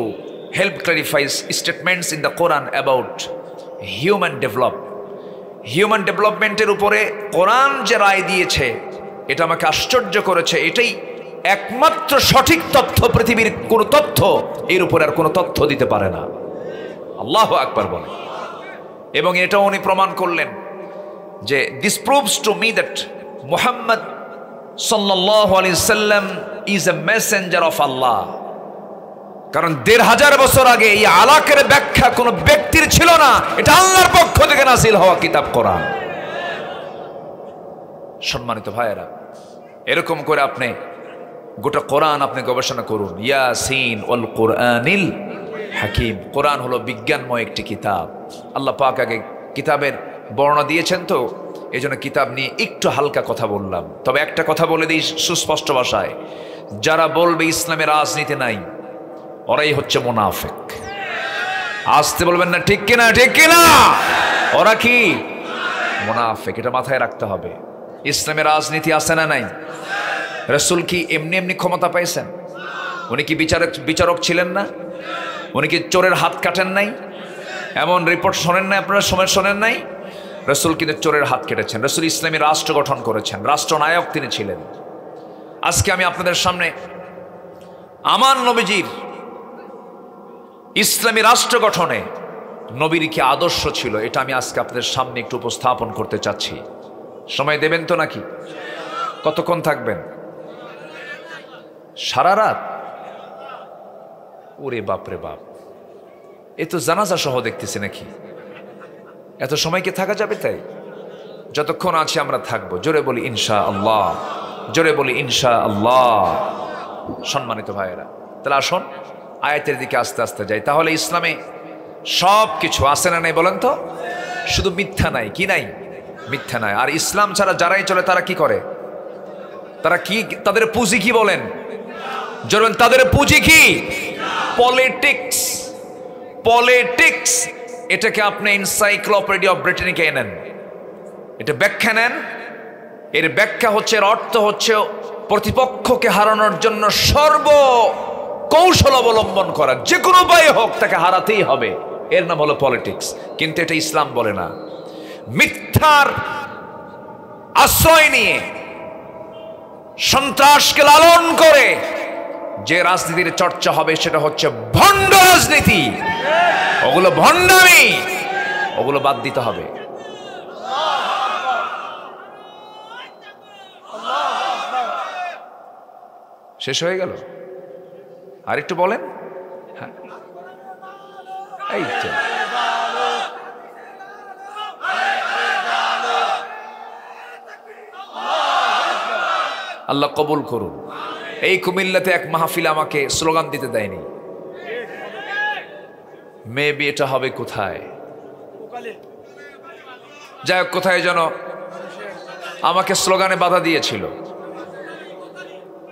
[SPEAKER 1] help clarify statements in the Quran about human ডেভেলপমেন্টের উপরে কোরআন যে রায় দিয়েছে, এটা আমাকে আশ্চর্য করেছে। এটাই একমাত্র সঠিক তথ্য, পৃথিবীর কোনো তথ্য এর উপরে আর কোনো তথ্য দিতে পারে না। আল্লাহু আকবার বলে। এবং এটাও উনি প্রমাণ করলেন যে this proves to me that Muhammad sallallahu alaihi wasallam is a messenger of Allah. কারণ ১৫০০ বছর আগে এই আলাকের ব্যাখ্যা কোন ব্যক্তির ছিল না, এটা আল্লাহর পক্ষ থেকে নাযিল হওয়া কিতাব কোরআন। সম্মানিত ভাইয়েরা, এরকম করে আপনি গোটা কোরআন আপনি গবেষণা করুন। ইয়াসিন ওয়াল কোরআনিল হাকিম। কোরআন হলো বিজ্ঞানময় একটি কিতাব। আল্লাহ পাক আগে কিতাবের বর্ণনা দিয়েছেন, তো এই জন্য কিতাব নিয়ে একটু হালকা কথা বললাম। তবে একটা কথা বলে দিই সুস্পষ্ট ভাষায়, যারা বলবে ইসলামের রাজনীতি নাই, ওরাই হচ্ছে মুনাফিক। আসতে বলবেন না, ঠিক কিনা? ঠিক কিনা? ওরা কি মুনাফিক, এটা মাথায় রাখতে হবে। ইসলামের রাজনীতি আছে না নাই? রাসূল কি এমনি এমনি ক্ষমতা পাইছেন? উনি কি বিচারক ছিলেন না? উনি কি চোরের হাত কাটেন নাই? এমন রিপোর্ট শোনেন নাই আপনারা? শোনেন নাই? রাসূল কিন্তু চোরের হাত কেটেছেন। রাসূল ইসলামী রাষ্ট্র গঠন করেছেন, রাষ্ট্রনায়ক তিনি ছিলেন। আজকে আমি আপনাদের সামনে আমার নবীজির ইসলামী রাষ্ট্র গঠনে নবীর কি আদর্শ ছিল, এটা আমি আজকে আপনাদের সামনে একটু উপস্থাপন করতে চাচ্ছি। সময় দেবেন তো নাকি? কতক্ষণ থাকবেন? সারা রাত? ওরে বাপরে বাপ, এ তো জানাজা সহ দেখতেছি নাকি? এত সময় কি থাকা যাবে? তাই যতক্ষণ আছে আমরা থাকবো। জোরে বলি ইনশাআল্লাহ, জোরে বলি ইনশাআল্লাহ। সম্মানিত ভাইয়েরা, তাহলে আসুন আয়াতের দিকে আস্তে আস্তে যাই। তাহলে ইসলামে সব কিছু আছে না নাই বলেন তো? শুধু মিথ্যা নাই। কি নাই? মিথ্যা নাই। আর ইসলাম ছাড়া যারাই চলে তারা কি করে? তারা কি, তাদের পুঁজি কি বলেন? জোরেন, তাদের পুঁজি কি? পলিটিক্স। পলিটিক্স, এটাকে আপনি এনসাইক্লোপিডিয়া অফ ব্রিটেনিকে এনেন, এটা ব্যাখ্যা নেন। এর ব্যাখ্যা হচ্ছে, এর অর্থ হচ্ছে প্রতিপক্ষকে হারানোর জন্য সর্ব কৌশল অবলম্বন করা, যে কোনো উপায়ে হোক তাকে হারাতেই হবে, এর নাম হলো পলিটিক্স। কিন্তু এটা ইসলাম বলে না। মিথ্যার আশ্রয় নিয়ে সন্ত্রাসকে লালন করে যে রাজনীতির চর্চা হবে সেটা হচ্ছে ভণ্ড রাজনীতি। ওগুলো ভণ্ডামি, ওগুলো বাদ দিতে হবে। শেষ হয়ে গেল? আর একটু বলেন। হ্যাঁ, এই তো আল্লাহ কবুল করুন। এই কুমিল্লাতে এক মাহফিল আমাকে স্লোগান দিতে দেয়নি। মেবি এটা হবে কোথায়, যাই হোক, কোথায় যেন আমাকে স্লোগানে বাধা দিয়েছিল।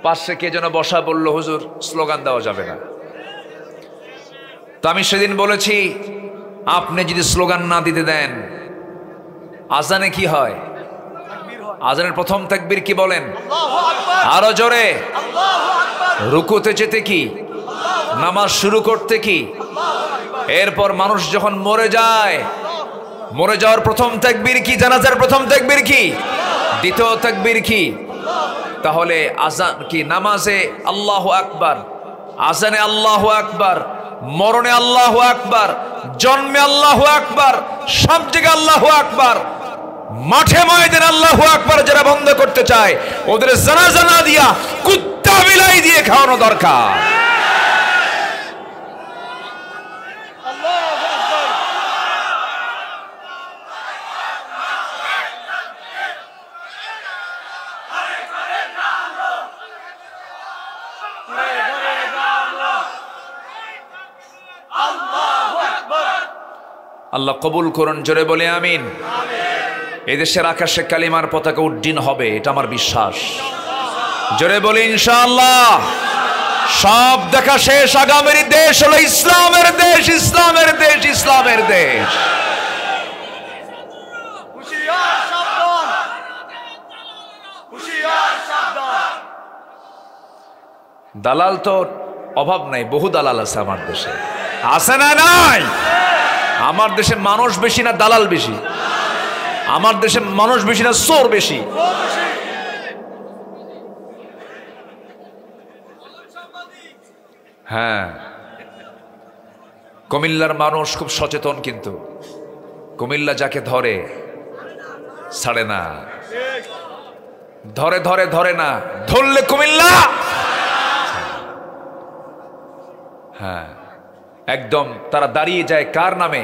[SPEAKER 1] পাশে কে যেন বসা বলল, হুজুর স্লোগান দেওয়া যাবে না। তো আমি সেদিন বলেছি, আপনি যদি স্লোগান না দিতে দেন, আজানে কি হয়? আজানের প্রথম তাকবীর কি বলেন? আরো জোরে। রুকুতে যেতে কি? নামাজ শুরু করতে কি? এরপর মানুষ যখন মরে যায়, মরে যাওয়ার প্রথম তাকবীর কি? জানাজার প্রথম তাকবীর কি? দ্বিতীয় তাকবীর কি? তাহলে আজান কি? নামাজে আল্লাহু আকবার, আজানে আল্লাহু আকবার, মরণে আল্লাহু আকবার, জন্মে আল্লাহু আকবার, সব জায়গায় আল্লাহু আকবার। মাঠে ময়দানে আল্লাহু আকবার যারা বন্ধ করতে চায়, ওদের জানাজা না দিয়া কুত্তা বিলাই দিয়ে খাওয়ানো দরকার। আল্লাহ কবুল করুন, জোরে বলে আমিন। এদেশের আকাশে কালিমার পতাকা উড্ডীন হবে, এটা আমার বিশ্বাস। জোরে বলি ইনশাআল্লাহ। সব দেখা শেষ, আগামীর দেশ হলো ইসলামের দেশ, ইসলামের দেশ, ইসলামের দেশ। দালাল তো অভাব নাই, বহু দালাল আছে আমার দেশে। আছে না নাই? আমার দেশে মানুষ বেশি না দালাল বেশি? আমার দেশে মানুষ বেশি না চোর বেশি? হ্যাঁ, কুমিল্লার মানুষ খুব সচেতন, কিন্তু কুমিল্লা যাকে ধরে ছাড়ে না। ধরে ধরে ধরে না, ধরলে কুমিল্লা হ্যাঁ, একদম তারা দাঁড়িয়ে যায় কার নামে?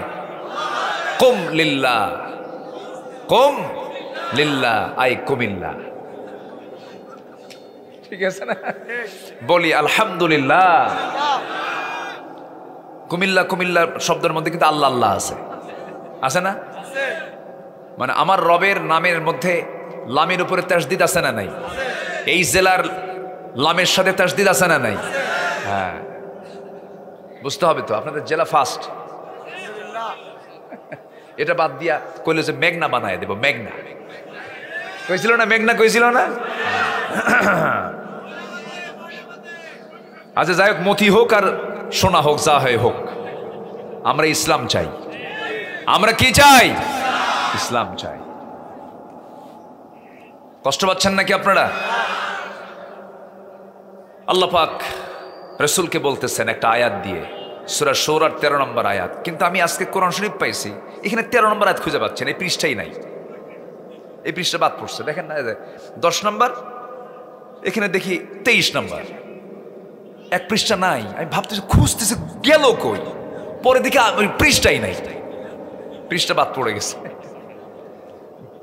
[SPEAKER 1] কুম লিল্লাহ, কুম লিল্লাহ, আই কুমিল্লাহ। ঠিক আছে না? বলি আলহামদুলিল্লাহ। কুমিল্লা কুমিল্লা শব্দের মধ্যে কিন্তু আল্লাহ আল্লাহ আছে না? মানে আমার রবের নামের মধ্যে লামের উপরে তাসদিদ আছে না নাই? এই জেলার লামের সাথে তাসদিদ আছে না নাই? হ্যাঁ, বুঝতে হবে তো, আপনাদের জেলা ফার্স্ট। এটা বাদ দিয়া কইলে যে মেঘনা বানায় দেব, মেঘনা কইছিল না? মেঘনা কইছিল না? আচ্ছা যাই হোক, মতি হোক আর সোনা হোক, যা হয় হোক, আমরা ইসলাম চাই। আমরা কি চাই? ইসলাম চাই। কষ্ট পাচ্ছেন নাকি আপনারা? আল্লাহ পাক রসুলকে বলতেছেন একটা আয়াত দিয়ে, সূরা শুরার 13 নম্বর আয়াত। কিন্তু আমি আজকে কোরআন শরীফ পাইছি, এখানে 13 নম্বর আয়াত খুঁজে পাচ্ছেন, এই পৃষ্ঠাই নাই, এই পৃষ্ঠা বাদ পড়ছে। দেখেন না 10 নম্বর, এখানে দেখি 23 নম্বর, এক পৃষ্ঠা নাই। আমি ভাবতেছি খুঁজতেছি গেল কই, পরে দেখি ওই পৃষ্ঠাই নাই, পৃষ্ঠা বাদ পড়ে গেছে,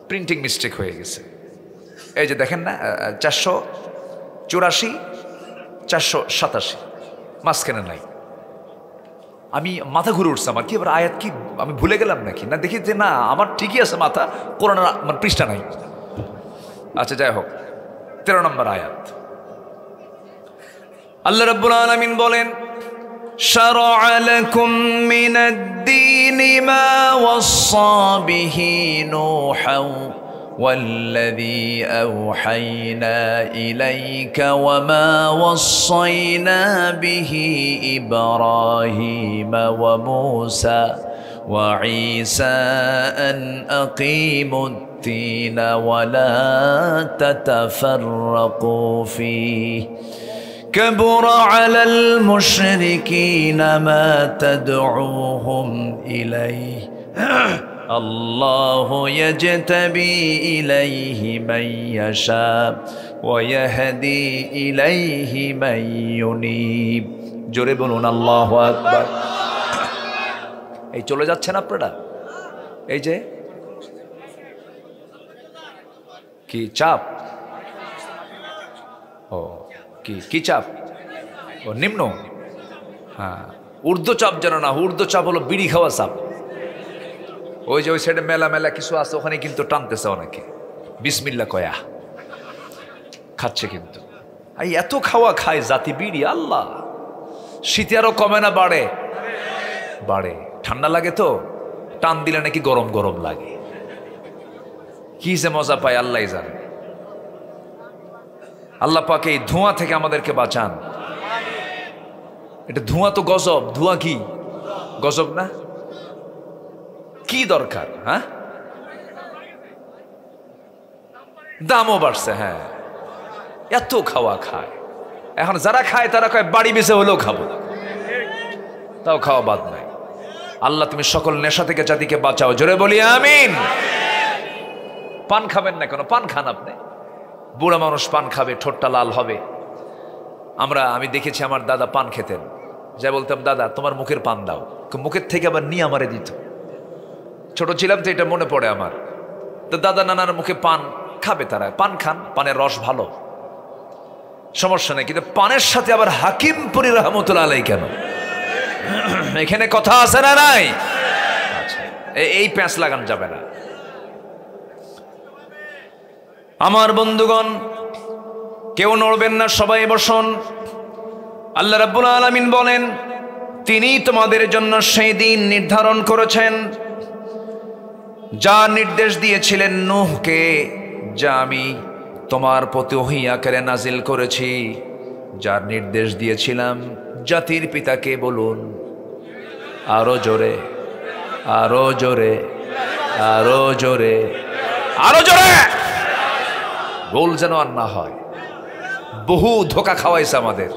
[SPEAKER 1] প্রিন্টিং মিস্টেক হয়ে গেছে। এই যে দেখেন না 484, 487, মাঝখানে নাই। আমি মাথা ঘুরে উঠছে আমার, কি এবার আয়াত কি আমি ভুলে গেলাম নাকি? না দেখি যে না, আমার ঠিকই আছে মাথা, কোরআনের আমার পৃষ্ঠা নাই। আচ্ছা যাই হোক, 13 নম্বর আয়াত। আল্লাহ রাব্বুল আলামিন বলেন, শারা'a লাকুম মিনাদ-দীনি মা ওয়াসসা বিহি নূহান ওয়াল্লাযী আওহায়না ইলাইকা ওয়া মা ওয়াসসায়না বিহি ইব্রাহীমা ওয়া মূসা ওয়া ঈসা আন আকিমুদ-দীনা ওয়া লা তাতাফাররাকু ফীহি كبر على المشركين ما تدعوهم إليه الله يجتبي إليه من يشاء ويهدي إليه من ينيب জোরে বলুন আল্লাহু আকবার। এই চলে যাচ্ছেন আপনারা, এই যে কি চাপ, ও কি চাপ, ও নিম্ন, হ্যাঁ, ঊর্ধ্ব চাপ যেন না, ঊর্ধ্ব চাপ হলো বিড়ি খাওয়া চাপ। ওই যে ওই সাইডে মেলা মেলা কিছু আছে, ওখানে কিন্তু টানতেছে অনেকে, বিসমিল্লাহ কয়া খাচ্ছে, কিন্তু এই এত খাওয়া খায় জাতি বিড়ি, আল্লাহ। শীতে আরো কমে না বাড়ে? বাড়ে। ঠান্ডা লাগে তো টান দিলে নাকি গরম গরম লাগে, কি যে মজা পায় আল্লাহ জানে। আল্লাহ পাক এই ধোঁয়া থেকে আমাদেরকে বাঁচান। এটা ধোঁয়া তো গজব, ধোঁয়া কি গজব না? কি দরকার? হ্যাঁ, দামও বাড়ছে, হ্যাঁ, এত খাওয়া খায়। এখন যারা খায় তারা কয় বাড়ি বেঁচে হলেও খাবো, তাও খাওয়া বাদ নাই। আল্লাহ তুমি সকল নেশা থেকে জাতিকে বাঁচাও, জোরে বলি আমিন। পান খাবেন না কেন? পান খান আপনি, বুড়া মানুষ পান খাবে, ঠোঁটটা লাল হবে। আমি দেখেছি আমার দাদা পান খেতেন, যা বলতাম দাদা তোমার মুখের পান দাও, মুখের থেকে আবার নিয়ে আমারে দিত। ছোট ছিলাম তো এটা মনে পড়ে আমার। তো দাদা নানার মুখে পান খাবে, তারা পান খান, পানের রস ভালো, সমস্যা নেই। কিন্তু পানের সাথে আবার হাকিমপুরি রহমতুল্লাহ আলাইহি কেন? এখানে কথা আছে না নাই? আচ্ছা, এই প্যাঁচ লাগান যাবে না। আমার বন্ধুগণ, কেউ নড়বেন না, সবাই বসুন। আল্লাহ রাব্বুল আলামিন বলেন, তিনি তোমাদের জন্য সেই দিন নির্ধারণ করেছেন যা নির্দেশ দিয়েছিলেন নূহকে, যা আমি তোমার প্রতি ওহী আকারে নাজিল করেছি, যার নির্দেশ দিয়েছিলাম জাতির পিতাকে বলুন। আরো জোরে, আরো জোরে, আরো জোরে, আরো জোরে, ভুল যেন আর না হয়। বহু ধোঁকা খাওয়াইছে আমাদের।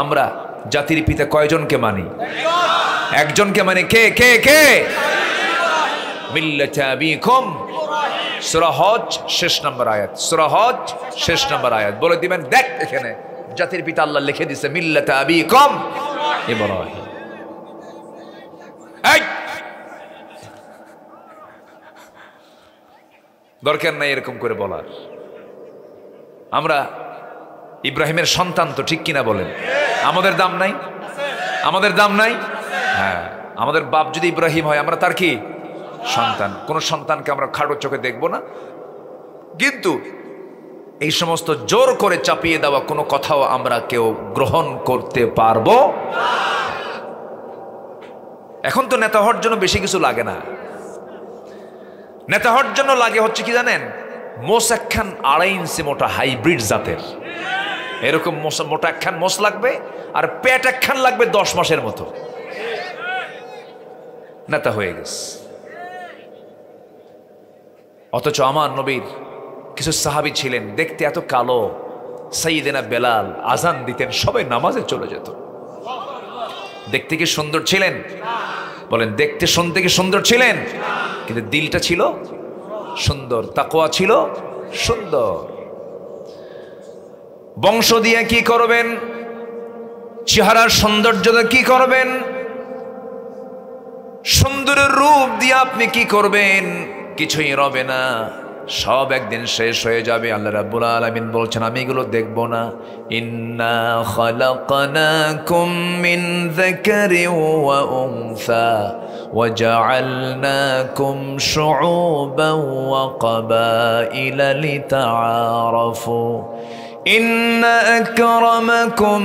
[SPEAKER 1] আমরা জাতির পিতা কয়জনকে মানি? একজনকে মানি। কে কে কে? মিল্লাতে আবিকুম। সূরা হজ শেষ নম্বর আয়াত, সূরা হজ শেষ নম্বর আয়াত। বলে দিবেন দেখ এখানে জাতির পিতা আল্লাহ লিখে দিছে মিল্লাতে আবিকুম ইব্রাহিম। এই দরকার নাই এরকম করে বলার। আমরা ইব্রাহিমের সন্তান তো, ঠিক কিনা বলেন? আমাদের দাম নাই? আমাদের দাম নাই? হ্যাঁ, আমাদের বাপ যদি ইব্রাহিম হয়, আমরা তার কি সন্তান। কোন সন্তানকে আমরা খাটো চোখে দেখব না, কিন্তু এই সমস্ত জোর করে চাপিয়ে দেওয়া কোনো কথাও আমরা কেউ গ্রহণ করতে পারবো। এখন তো নেতা হওয়ার জন্য বেশি কিছু লাগে না। নেতা হওয়ার জন্য লাগে হচ্ছে কি জানেন? মোষ একখান 2.5 ইঞ্চি মোটা হাইব্রিড জাতের, এরকম মোটা একখান মোষ লাগবে, আর পেট একখান লাগবে 10 মাসের মতো, নেতা হয়ে গেছে। অথচ আমার নবীর কিছু সাহাবী ছিলেন, দেখতে এত কালো, সাইয়েদেনা বেলাল আজান দিতেন, সবাই নামাজে চলে যেত। দেখতে কি সুন্দর ছিলেন? বলেন, দেখতে শুনতে কি সুন্দর ছিলেন? কিন্তু দিলটা ছিল সুন্দর, তাকওয়া ছিল সুন্দর। বংশ দিয়ে কি করবেন? চেহারার সৌন্দর্য দিয়ে কি করবেন? সুন্দরের রূপ দিয়ে আপনি কি করবেন? কিছুই রবে না, সব একদিন শেষ হয়ে যাবে। আল্লাহ রাব্বুল আলামিন বলছেন, আমি এগুলো দেখব না। ইন্না খালাকনাকুম মিন যাকারিন ওয়া উনসা ওয়া জাআলনাকুম শুউবান ওয়া ক্বাবাইলা লিতাআরাফু ইন্না আকরামাকুম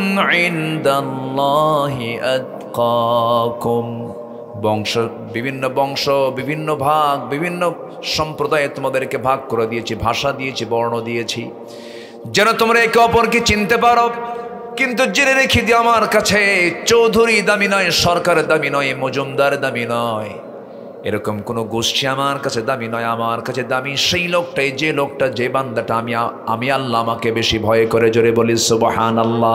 [SPEAKER 1] ইনদাল্লাহি আতকাকুম। বংশ, বিভিন্ন বংশ, বিভিন্ন ভাগ, বিভিন্ন সম্প্রদায়ে তোমাদেরকে ভাগ করে দিয়েছি, ভাষা দিয়েছি, বর্ণ দিয়েছি, যেন তোমরা একে অপরকে চিনতে পারো। কিন্তু জেনে রেখে দিয়ে আমার কাছে চৌধুরী দামি নয়, সরকার দামি নয়, মজুমদার দামি নয়, এরকম কোনো গোষ্ঠী আমার কাছে দামি নয়। আমার কাছে দামি সেই লোকটাই, যে লোকটা, যে বান্দাটা আমি আল্লাহ আমাকে বেশি ভয় করে। জোরে বলি সুবহানাল্লাহ।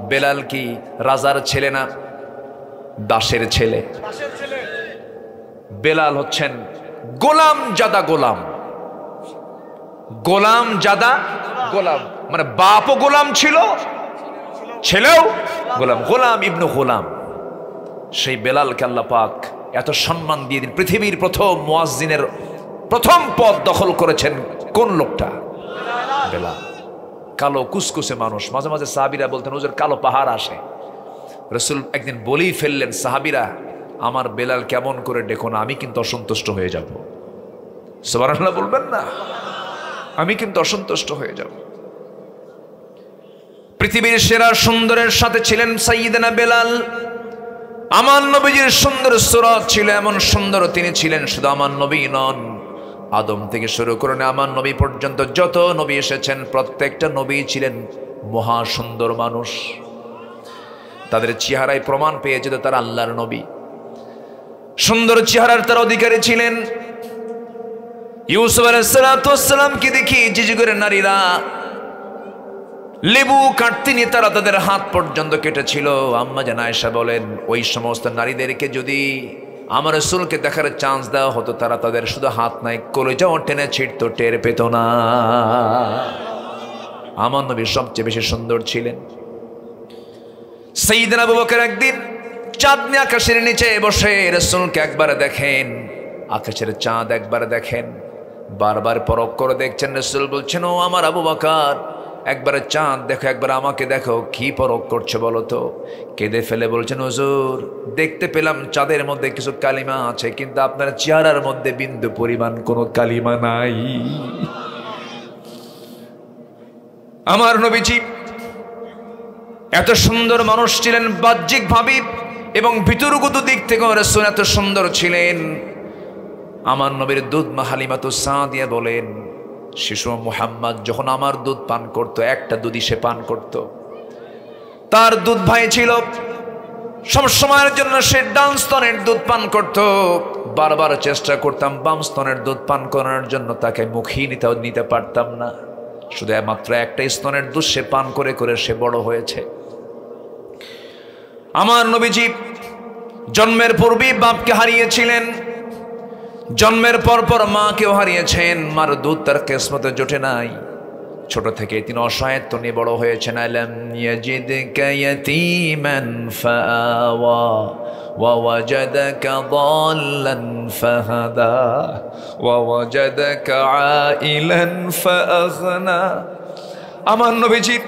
[SPEAKER 1] বেলাল কি রাজার ছেলে না, দাসের ছেলে? বেলাল হচ্ছেন গোলাম জাদা গোলাম, গোলাম জাদা গোলাম, মানে বাপও গোলাম ছিল, ছেলেও গোলাম, গোলাম ইবনু গোলাম। সেই বেলালকে আল্লাহ পাক এত সম্মান দিয়ে দিন। পৃথিবীর প্রথম মুয়াজ্জিনের প্রথম পদ দখল করেছেন কোন লোকটা? বেলাল। কালো কুসকুসে মানুষ, মাঝে মাঝে সাহাবীরা বলতেন, হুজুর কালো পাহাড় আসে। রাসূল একদিন বলেই ফেললেন, সাহাবীরা আমার বেলাল কেমন করে ডেকো না, আমি কিন্তু অসন্তুষ্ট হয়ে যাব। সুবহানাল্লাহ বলবেন না? আমি কিন্তু অসন্তুষ্ট হয়ে যাব। পৃথিবীর সেরা সুন্দরের সাথে ছিলেন সাইয়েদনা বেলাল। আমার নবীজির সুন্দর সুরত ছিল, এমন সুন্দর তিনি ছিলেন। শুধু আমার নবী নন, আদম থেকে শুরু করে আমার নবী পর্যন্ত যত নবী এসেছেন, প্রত্যেকটা নবী ছিলেন মহা সুন্দর মানুষ। তাদের চেহারায় প্রমাণ পেয়ে যেত তারা আল্লাহর নবী। সুন্দর চেহারার তার অধিকারী ছিলেন। ইউসুফ আলাইহিস সালামকে দেখি জিজিগরের নারীরা লেবু কাটতে নিয়ে তারা তাদের হাত পর্যন্ত কেটেছিল। আম্মা জান আয়েশা বলেন, ওই সমস্ত নারীদেরকে যদি আমার রাসূলকে দেখার চান্স দেওয়া হতো, তারা তাদের শুধু হাত নাই, কলিজাও টেনে ছিঁড়তো, টের পেত না। আমার নবী সবচেয়ে বেশি সুন্দর ছিলেন। সাইয়েদনা আবু বকর একদিন চাঁদনি আকাশের নিচে বসে রাসূলকে একবার দেখেন, আকাশের চাঁদ একবার দেখেন, বারবার পরখ করে দেখছেন। রাসূল বলছেন, ও আমার আবু বকর, একবার চাঁদ দেখো, একবার আমাকে দেখো, কি পরখ করছো বলো তো? কেঁদে ফেলে বলছেন, হুজুর দেখতে পেলাম চাঁদের মধ্যে কিছু কালিমা আছে, কিন্তু আপনার চেহারার মধ্যে বিন্দু পরিমাণ কোনো কালিমা নাই। আমার নবীজি এত সুন্দর মানুষ ছিলেন, বাহ্যিক ভাবে এবং ভিতরগত দিক থেকে রাসূল এত সুন্দর ছিলেন। আমার নবীর দুধ মা হালিমাতুস সাদিয়া বলেন, শিশু মুহাম্মদ যখন আমার দুধ পান করত, একটা দুধই সে পান করত। তার দুধ ভাই ছিল, সব সময়ের জন্য সে ডান স্তনের দুধ পান করত। বারবার চেষ্টা করতাম বাম স্তনের দুধ পান করার জন্য, তাকে মুখী নিতে পারতাম না। শুধু মাত্র একটা স্তনের দুধ সে পান করে করে সে বড় হয়েছে। আমার নবীজি জন্মের পূর্বেই বাপকে হারিয়েছিলেন, জন্মের পর পর মাকেও হারিয়েছেন। মার দুধ তার কিসমতে জোটে নাই। ছোট থেকে তিনি অসহায়ত্ব নিয়ে বড় হয়েছেন। আলাম ইয়াজিদকা ইয়াতীমান ফাআওয়া ওয়া ওয়াজাদাকা দাল্লান ফাহাদা ওয়া ওয়াজাদাকা আইলান ফাআগনা। আমার নবীজির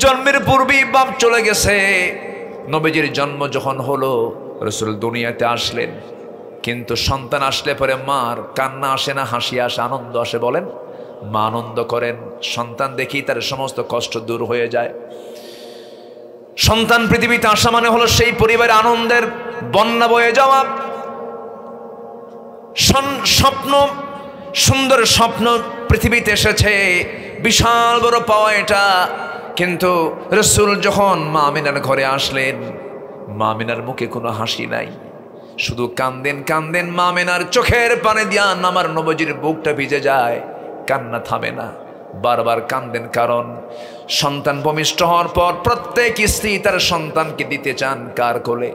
[SPEAKER 1] জন্মের পূর্বেই বাপ চলে গেছে। নবীজির জন্ম যখন হলো, রাসূল দুনিয়াতে আসলেন, কিন্তু সন্তান আসলে পরে মার কান্না আসে না, হাসি আসে, আনন্দ আসে? বলেন। মা আনন্দ করেন, সন্তান দেখি তার সমস্ত কষ্ট দূর হয়ে যায়। সন্তান পৃথিবীতে আসা মানে হলো সেই পরিবারে আনন্দের বন্যা বয়ে যাওয়া। স্বপ্ন, সুন্দর স্বপ্ন পৃথিবীতে এসেছে, বিশাল বড় পাওয়া এটা। কিন্তু রাসূল যখন মা আমিনার ঘরে আসলেন, মা আমিনার মুখে কোনো হাসি নাই, শুধু কান্দেন কান্দেন। মা আমিনার চোখের পানি দিয়া আমার নবীজির বুকটা ভিজে যায়, কান্না থামে না, বারবার কান্দেন। কারণ সন্তান ভূমিষ্ঠ হওয়ার পর প্রত্যেক স্ত্রী তার সন্তানকে দিতে চান কার কোলে?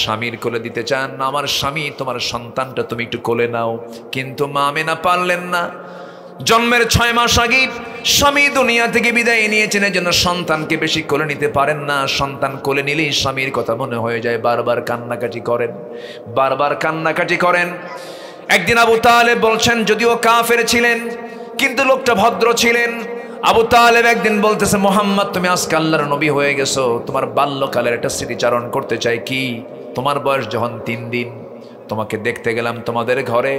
[SPEAKER 1] স্বামীর কোলে দিতে চান। আমার স্বামী, তোমার সন্তানটা তুমি একটু কোলে নাও। কিন্তু মা আমিনা পারলেন না। জন্মের 6 মাস আগে স্বামী দুনিয়া থেকে বিদায় নিয়েছেন, এজন্য সন্তানকে বেশি কোলে নিতে পারেন না। সন্তান কোলে নিলেই স্বামীর কথা মনে হয়ে যায়, বারবার কান্নাকাটি করেন, বারবার কান্নাকাটি করেন। একদিন আবু তালেব বলছেন, যদিও কাফের ছিলেন কিন্তু লোকটা ভদ্র ছিলেন। আবু তালেব একদিন বলতেছে, মোহাম্মদ তুমি আজকে আল্লাহর নবী হয়ে গেছো, তোমার বাল্যকালের একটা স্মৃতিচারণ করতে চাই। কি? তোমার বয়স যখন 3 দিন, তোমাকে দেখতে গেলাম তোমাদের ঘরে,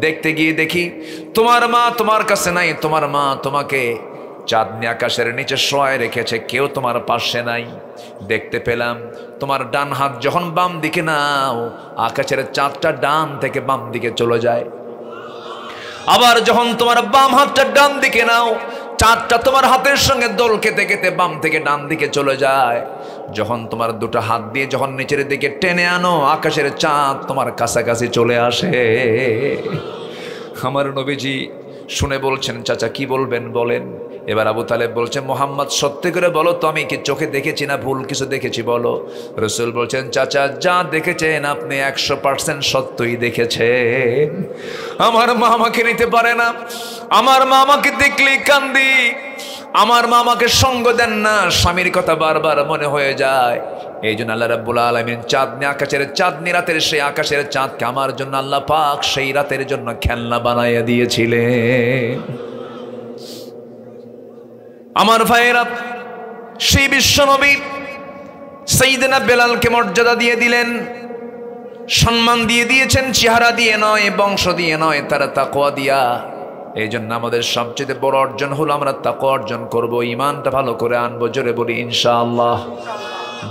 [SPEAKER 1] দেখতে গিয়ে দেখি তোমার মা তোমার কাছে নাই। তোমার মা তোমাকে চাঁদনি আকাশের নিচে শোয়ায় রেখেছে, কেউ তোমার পাশে নাই। দেখতে পেলাম তোমার ডান হাত যখন বাম দিকে নাও, আকাশের চাঁদটা ডান থেকে বাম দিকে চলে যায়। আবার যখন তোমার বাম হাতটা ডান দিকে নাও, চাঁদটা তোমার হাতের সঙ্গে দোল খেতে খেতে বাম থেকে ডান দিকে চলে যায়। যখন তোমার দুটো হাত দিয়ে যখন নিচের দিকে টেনে আনো, আকাশের চাঁদ তোমার কাছাকাছি চলে আসে। আমার নবীজি শুনে বলছেন, চাচা কি বলবেন বলেন। এবার আবু তালেব বলছেন, মোহাম্মদ সত্যি করে বলো তো, আমি কি চোখে দেখেছি না ভুল কিছু দেখেছি বলো। রাসূল বলছেন, চাচা যা দেখেছেন আপনি 100% সত্যই দেখেছেন। আমার মা আমাকে নিতে পারে না, আমার মা আমাকে দেখলেই কান্দি, আমার মা আমাকে সঙ্গ দেন না, স্বামীর কথা বারবার মনে হয়ে যায়। এই জন্য আল্লাহ রাব্বুল আলামিন চাঁদনি আকাশের চাঁদনি রাতের সেই আকাশের চাঁদকে আমার জন্য আল্লাহ পাক সেই রাতের জন্য খেলনা বানাইয়া দিয়েছিলেন। আমার ভাইয়েরা, সেই বিশ্বনবী সাইয়েদনা বেলালকে মর্যাদা দিয়ে দিলেন, সম্মান দিয়ে দিয়েছেন, চেহারা দিয়ে নয়, বংশ দিয়ে নয়, তারা তাকওয়া দিয়া। এই জন্য আমাদের সবচেয়ে বড় অর্জন হলো আমরা তাকওয়া অর্জন করব, ঈমানটা ভালো করে আনবো। জোরে বলি ইনশাআল্লাহ।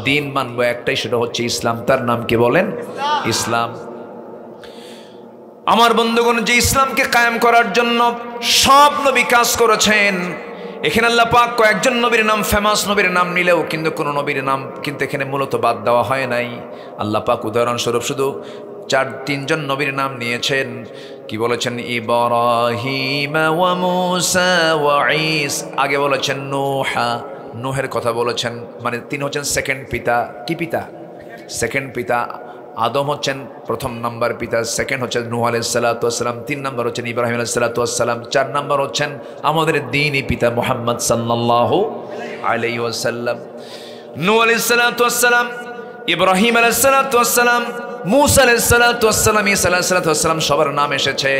[SPEAKER 1] দিন মানবো একটাই, সেটা হচ্ছে ইসলাম। তার নাম কি বলেন? ইসলাম। আমার বন্ধুগণ, যে ইসলামকে কায়েম করার জন্য সব নবী কাজ করেছেন, এখানে আল্লাহ পাক কয়েকজন নবীর নাম, ফেমাস নবীর নাম নিলেও কিন্তু কোনো নবীর নাম কিন্তু এখানে মূলত বাদ দেওয়া হয় নাই। আল্লাহ পাক উদাহরণস্বরূপ শুধু 3জন নবীর নাম নিয়েছেন। কি বলেছেন? ইব্রাহিম ওয়া মূসা ওয়া ঈসা। আগে বলেছেন নূহা, নূহের কথা বলেছেন, মানে তিনি হচ্ছেন সেকেন্ড পিতা। কি পিতা? সেকেন্ড পিতা। আদম হচ্ছেন প্রথম নাম্বার পিতা, সেকেন্ড হচ্ছেন নূহ আলাইহিস সালাতু ওয়াস সালাম, 3 নাম্বার হচ্ছেন ইব্রাহিম আলাইহিস সালাতু ওয়াস সালাম, 4 নাম্বার হচ্ছেন আমাদের দ্বীনি পিতা মুহাম্মদ সাল্লাল্লাহু আলাইহি ওয়াসাল্লাম। নূহ আলাইহিস সালাতু ওয়াস সালাম, ইব্রাহিম আলাইহিস সালাতু ওয়াস সালাম, মূসা আলাইহিস সালাতু ওয়াস সালাম, ঈসা আলাইহিস সালাতু ওয়াস সালাম, সবার নাম এসেছে।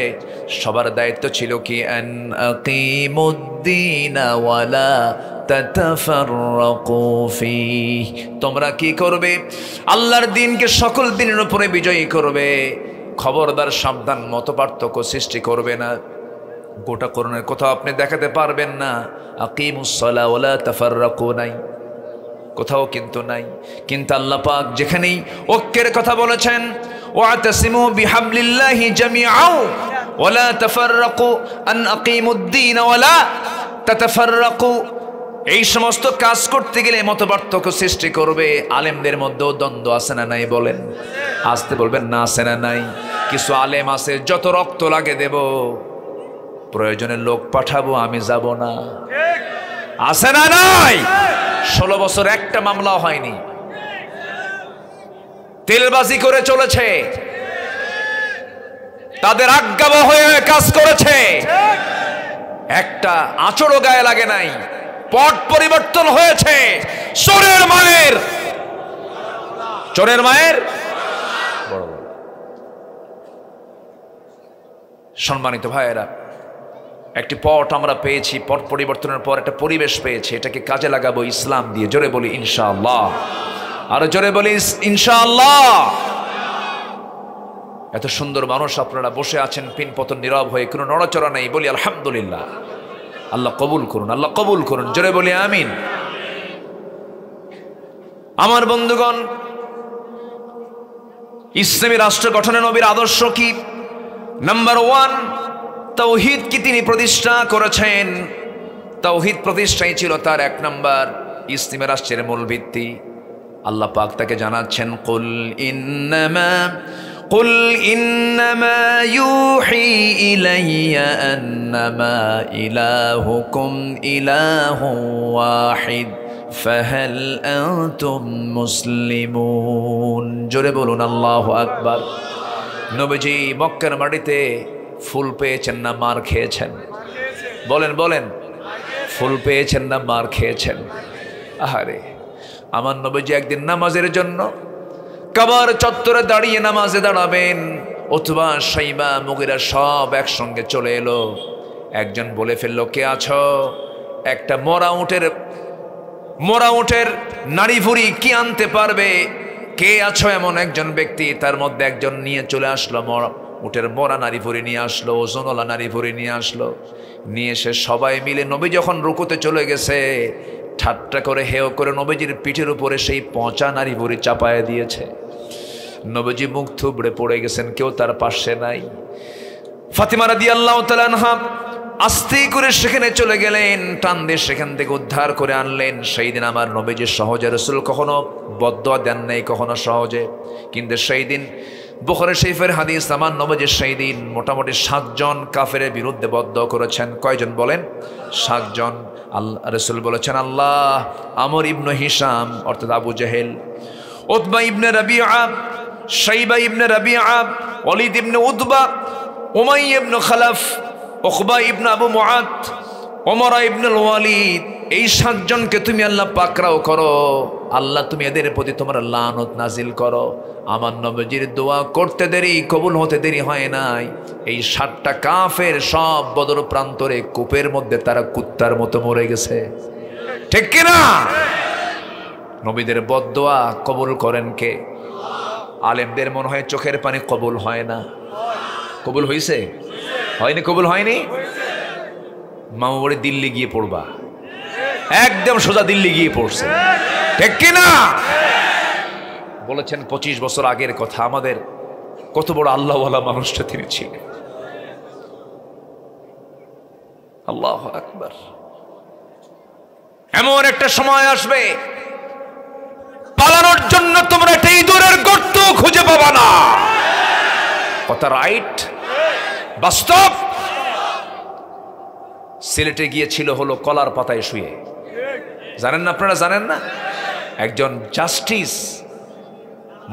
[SPEAKER 1] সবার দায়িত্ব ছিল কি? আন আকিমুদ্দিন ওয়ালা তাতাফাররাকু ফীহি। তোমরা কি করবে? আল্লাহর দ্বীনকে সকল দ্বীনের উপরে বিজয়ী করবে। খবরদার, সাবধান, মতপার্থক্য সৃষ্টি করবে না। গোটা কোরআনের কোথাও আপনি দেখাতে পারবেন না আকিমুস সালাহ ওয়ালা তাফাররাকু, নাই, কোথাও কিন্তু নাই। কিন্তু আল্লাহ পাক যেখানেই ঐক্যের কথা বলেছেন, ওয়াতাসিমু বিহাবলিল্লাহি জামিআও ওয়ালা তাফাররাকু আন আকিমুদ্দিন ওয়ালা তাতাফাররাকু, এই সমস্ত কাজ করতে গেলে মতপার্থক্য সৃষ্টি করবে। আলেমদের মধ্যেও দ্বন্দ্ব আছে না নাই? বলেন, আসতে বলবেন না, আছে না নাই? কিছু আলেম আছে, যত রক্ত লাগে দেব, প্রয়োজনে লোক পাঠাবো, আমি যাব না। আছে না নাই? 16 বছর একটা মামলা হয়নি, তেলবাজি করে চলেছে, তাদের আজ্ঞাবহ হয়ে কাজ করেছে। একটা আঁচড়ও গায়ে লাগে নাই, পট পরিবর্তন হয়েছে। চোরের মায়ের বড় বড়। সম্মানিত ভাইয়েরা, একটি পট আমরা পেয়েছি, পট পরিবর্তনের পর একটা পরিবেশ পেয়েছি, এটাকে কাজে লাগাবো ইসলাম দিয়ে। জোরে বলি ইনশাআল্লাহ, আরো জোরে বলি ইনশাআল্লাহ। এত সুন্দর মানুষ আপনারা বসে আছেন পিনপতন নীরব হয়ে, কোনো নড়াচড়া নেই, বলি আলহামদুলিল্লাহ। আল্লাহ কবুল করুন, আল্লাহ কবুল করুন, জোরে বলি আমিন। আমার বন্ধুগণ, ইসলামী রাষ্ট্র গঠনে নবীর আদর্শ কি? নাম্বার 1, তাওহীদ কি তিনি প্রতিষ্ঠা করেছেন। তাওহীদ প্রতিষ্ঠাই ছিল তার 1 নাম্বার ইসলামী রাষ্ট্রের মূল ভিত্তি। আল্লাহ পাক তাকে জানাচ্ছেন, কুল ইন্নামা ইউহি ইলাইয়া আন্নামা ইলাহুকুম ইলাহুন ওয়াহিদ ফাহাল আনতুম মুসলিমুন। জোরে বলুন আল্লাহু আকবার। নবীজি মক্কার মাটিতে ফুল পেয়েছেন না মার খেয়েছেন? বলেন বলেন, ফুল পেয়েছেন না মার খেয়েছেন? আহারে, আমার নবীজি একদিন নামাজের জন্য কাবার চত্বরে দাঁড়িয়ে নামাজে দাঁড়াবেন, উতবা, শাইবা, মুগিরা সব একসঙ্গে চলে এলো। একজন বলে ফেললো, কে আছো? একটা মরা উটের নাড়ি ভুড়ি কি আনতে পারবে? কে আছো এমন একজন ব্যক্তি? তার মধ্যে একজন নিয়ে চলে আসলো, উটের মরা নাড়ি ভুড়ি নিয়ে আসলো, ওজনওয়ালা নাড়ি ভুড়ি নিয়ে আসলো। নিয়ে এসে সবাই মিলে নবী যখন রুকুতে চলে গেছে, ঠাট্টা করে হেয় করে নবীজির পিঠের উপরে সেই পচা নাড়ি ভুড়ি চাপায় দিয়েছে। নবীজি মুখ থুবড়ে পড়ে গেছেন, কেউ তার পাশে নাই। ফাতিমা রাদিয়াল্লাহু তাআলা আনহা আস্তে করে সেখানে চলে গেলেন, টান দিয়ে সেখান থেকে উদ্ধার করে আনলেন। সেই দিন আমার নবীজি সহজে, রাসূল কখনো বদদুয়া দেন নাই, কখনো সহজে। কিন্তু সেই দিন বুখারী শরীফের হাদিস, আমার নবীজি সেই দিন মোটামুটি 7 জন কাফেরের বিরুদ্ধে বদদুয়া করেছেন। কয়জন বলেন? 7 জন। আল্লাহ রাসূল বলেছেন, আল্লাহ আমর ইবনে হিশাম অর্থাৎ আবু জেহেল, উতবা ইবনে রাবিআ, শাইবা ইবনে রাবিআ, ওয়ালিদ ইবনে উতবা, উমাইয়া ইবনে খালাফ, উকবা ইবনে আবু মুআত, ওমরা ইবনে ওয়ালিদ, এই 7 জনকে তুমি আল্লাহ পাকড়াও করো। আল্লাহ তুমি এদের প্রতি তোমার লানত নাজিল করো। আমার নবীজির দোয়া করতে দেরি, কবুল হতে দেরি হয় নাই। এই 7টা কাফের সব বদর প্রান্তরে কূপের মধ্যে তারা কুত্তার মতো মরে গেছে। ঠিক কিনা? নবীদের বদদোয়া কবুল করেন কে? আলেমদের মনে হয় চোখের পানি কবুল হয় না। কবুল হয়েছে? হয়নি? কবুল হয়নি? মামা বলে দিল্লি গিয়ে পড়বা, একদম সোজা দিল্লি গিয়ে পড়ছে। ঠিক কিনা? বলেছেন 25 বছর আগের কথা। আমাদের কত বড় আল্লাহওয়ালা মানুষটা তিনি ছিলেন। আল্লাহু আকবার। এমন একটা সময় আসবে, পালানোর জন্য তোমরা একটা ইঁদুরের গর্ত খুঁজে পাবা না। কথা রাইট? বাস্তব। সিলেটে গিয়েছিল হলো কলার পাতায় শুয়ে, জানেন না আপনারা? জানেন না? একজন জাস্টিস,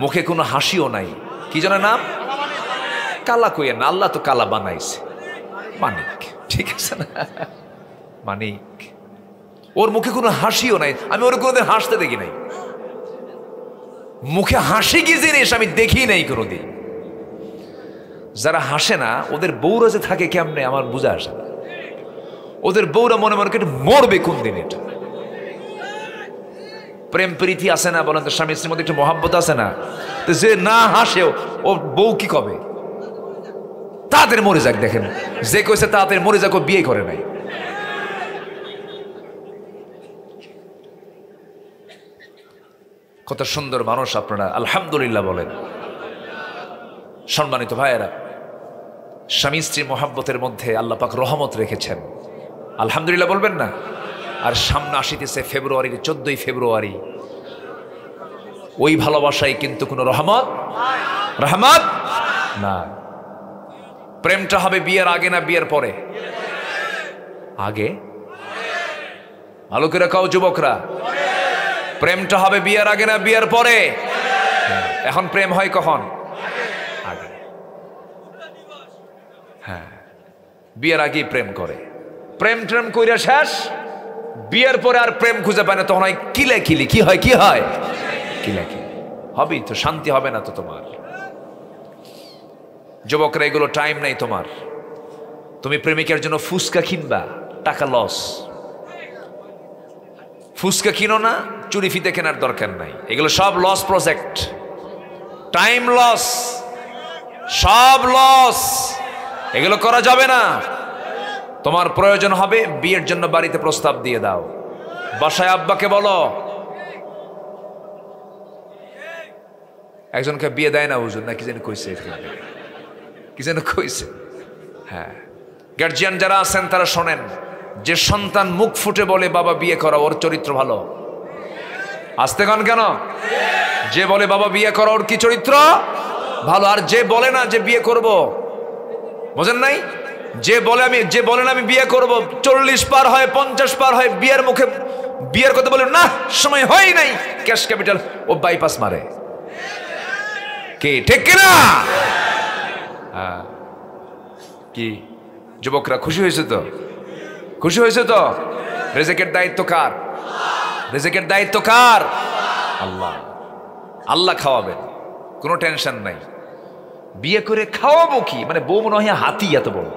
[SPEAKER 1] মুখে কোনো হাসিও নাই। কি যেন নাম? কালা কইয়েন না, আল্লাহ তো কালা বানাইছে। মানিক, ঠিক আছে না? মানিক, ওর মুখে কোনো হাসিও নাই। আমি ওর কোনোদিন হাসতে দেখি নাই। মুখে হাসি কি জিনিস আমি দেখি নাই কোনোদিন। যারা হাসে না, ওদের বউরা যে থাকে কেমনে আমার বুঝা আসে না। ওদের বউরা মনে মনে কেটে মরবে কোন দিন। এটা প্রেম প্রীতি আছে না? বলেন তো, স্বামী স্ত্রীর মধ্যে একটু মহাব্বত আছে না? তো যে না হাসেও ও বউ কি কবে? তাদের মরে যাক। দেখেন, যে কইছে তাদের মরে যাক, ও বিয়ে করে নাই। কত সুন্দর মানুষ আপনারা, আলহামদুলিল্লাহ বলেন। সম্মানিত ভাইয়েরা, স্বামী স্ত্রী মহাব্বতের মধ্যে আল্লাহ পাক রহমত রেখেছেন, আলহামদুলিল্লাহ বলবেন না? আর সামনে আসিতেছে ফেব্রুয়ারির 14ই ফেব্রুয়ারি। ওই ভালোবাসায় কিন্তু কোনো রহমত না। প্রেমটা হবে বিয়ের আগে না বিয়ের পরে? আগে। ভালো করে কাও যুবকরা, প্রেমটা হবে বিয়ের আগে না বিয়ের পরে? এখন প্রেম হয় কখন? আগে। হ্যাঁ, বিয়ের আগেই প্রেম করে। প্রেম ট্রেম কইরা শেষ, বিয়ের পরে আর প্রেম খুঁজে পায় না, তখন হয় কিলাকিলি। কি হয়? কি হয়? কিলাকিলি হবেই তো, শান্তি হবে না তো তোমার। যুবকরা, এগুলো টাইম নাই তোমার। তুমি প্রেমিকের জন্য ফুসকা কিনবা, টাকা লস। ফুসকা কিনো না, চুরি ফিতে কেনার দরকার নাই, এগুলো সব লস প্রজেক্ট। টাইম লস, সব লস, এগুলো করা যাবে না। তোমার প্রয়োজন হবে, বিয়ের জন্য বাড়িতে প্রস্তাব দিয়ে দাও, বাসায় আব্বাকে বলো। একজনকে বিয়ে দেয় না হুজুর, না কি যেন কইছে, কি যেন কইছে। হ্যাঁ, গার্জিয়ান যারা আছেন তারা শোনেন, যে সন্তান মুখ ফুটে বলে বাবা বিয়ে করা, ওর চরিত্র ভালো। আসতে গান কেন? যে বলে বাবা বিয়ে করা, ওর কি চরিত্র ভালো। আর যে বলে না যে বিয়ে করব, বোঝেন নাই? যে বলে না আমি বিয়ে করব, 40 পার হয় 50 পার হয়, বিয়ের মুখে বিয়ের কথা বলে না, সময় হয় নাই, ক্যাশ ক্যাপিটাল, ও বাইপাস মারে। কি ঠিক কিনা? হ্যাঁ। কি যুবকরা খুশি হয়েছে তো? খুশি হয়েছে তো? রিজিকের দায়িত্ব কার? রিজিকের দায়িত্ব কার? আল্লাহ। আল্লাহ খাওয়াবেন, কোনো টেনশন নাই। বিয়ে করে খাওয়াবো কি, মানে বউ মনে হয় হাতি, এত বড়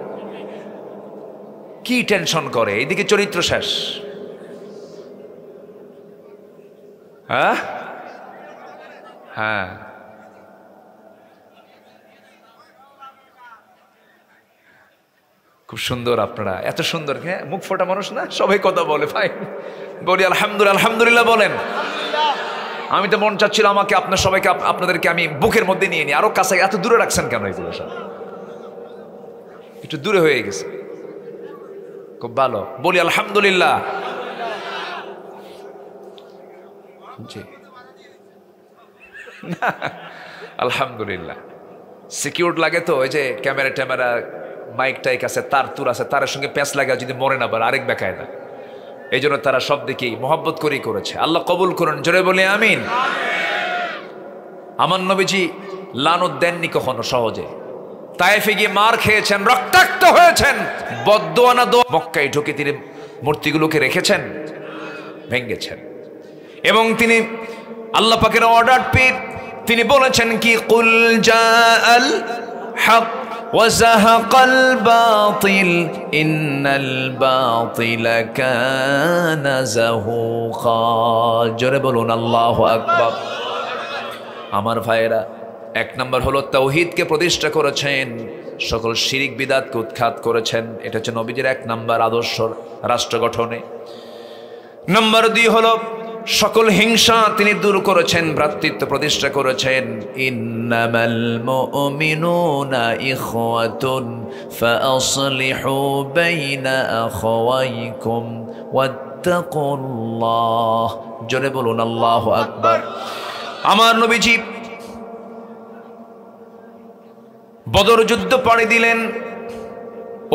[SPEAKER 1] কি টেনশন করে, এইদিকে চরিত্র শেষ। হ্যাঁ হ্যাঁ, খুব সুন্দর, আপনারা এত সুন্দর, হ্যাঁ, মুখ ফোটা মানুষ না, সবাই কথা বলে, ভাই বলি আলহামদুলিল্লাহ, আলহামদুলিল্লাহ বলেন। আমি তো মন চাচ্ছিল আমাকে আপনার সবাইকে আপনাদেরকে আমি বুকের মধ্যে নিয়ে নিই, আরো কাছে। এত দূরে রাখছেন কেন? এগুলো সব একটু দূরে হয়ে গেছে, খুব ভালো, বলি আলহামদুলিল্লাহ। জি, আলহামদুলিল্লাহ। সিকিউর লাগে তো, ওই যে ক্যামেরা ট্যামেরা মাইক টাইক আছে, তার তুর আছে, তার সঙ্গে প্যাঁচ লাগা যদি মরে না, আরেক বেকায় না। এই জন্য তারা সব দিকেই মোহাব্বত করেই করেছে। আল্লাহ কবুল করুন, জোরে বলে আমিন। আমার নবীজি লানত দেননি কখনো সহজে। তায়েফে গিয়ে মার খেয়েছেন, রক্তাক্ত হয়েছেন, বদদোয়া না দোয়া। মক্কায় ঢুকে তিনি মূর্তিগুলোকে রেখেছেন, ভেঙ্গেছেন, এবং তিনি আল্লাহ পাকের অর্ডার পেয়ে তিনি বলেছেন কি, কুল জাআল হক وزهق الباطل إن الباطل كان زهوقا। জোরে বলুন আল্লাহু আকবার। আমার ভাইয়েরা, এক নম্বর হলো তাওহীদকে প্রতিষ্ঠা করেছেন, সকল শিরিক বিদআতকে উৎখাত করেছেন। এটা হচ্ছে নবীজির এক নম্বর আদর্শ রাষ্ট্র গঠনে। নম্বর 2 হলো সকল হিংসা তিনি দূর করেছেন, ভ্রাতৃত্ব প্রতিষ্ঠা করেছেন। ইন্নামাল মুমিনুনা ইখওয়াতুন ফাআসলিহু বাইনা আখাওয়াইকুম ওয়াত্তাকুল্লাহ। জোরে বলুন আল্লাহু আকবার। আমার নবীজি বদর যুদ্ধ পাড়ি দিলেন,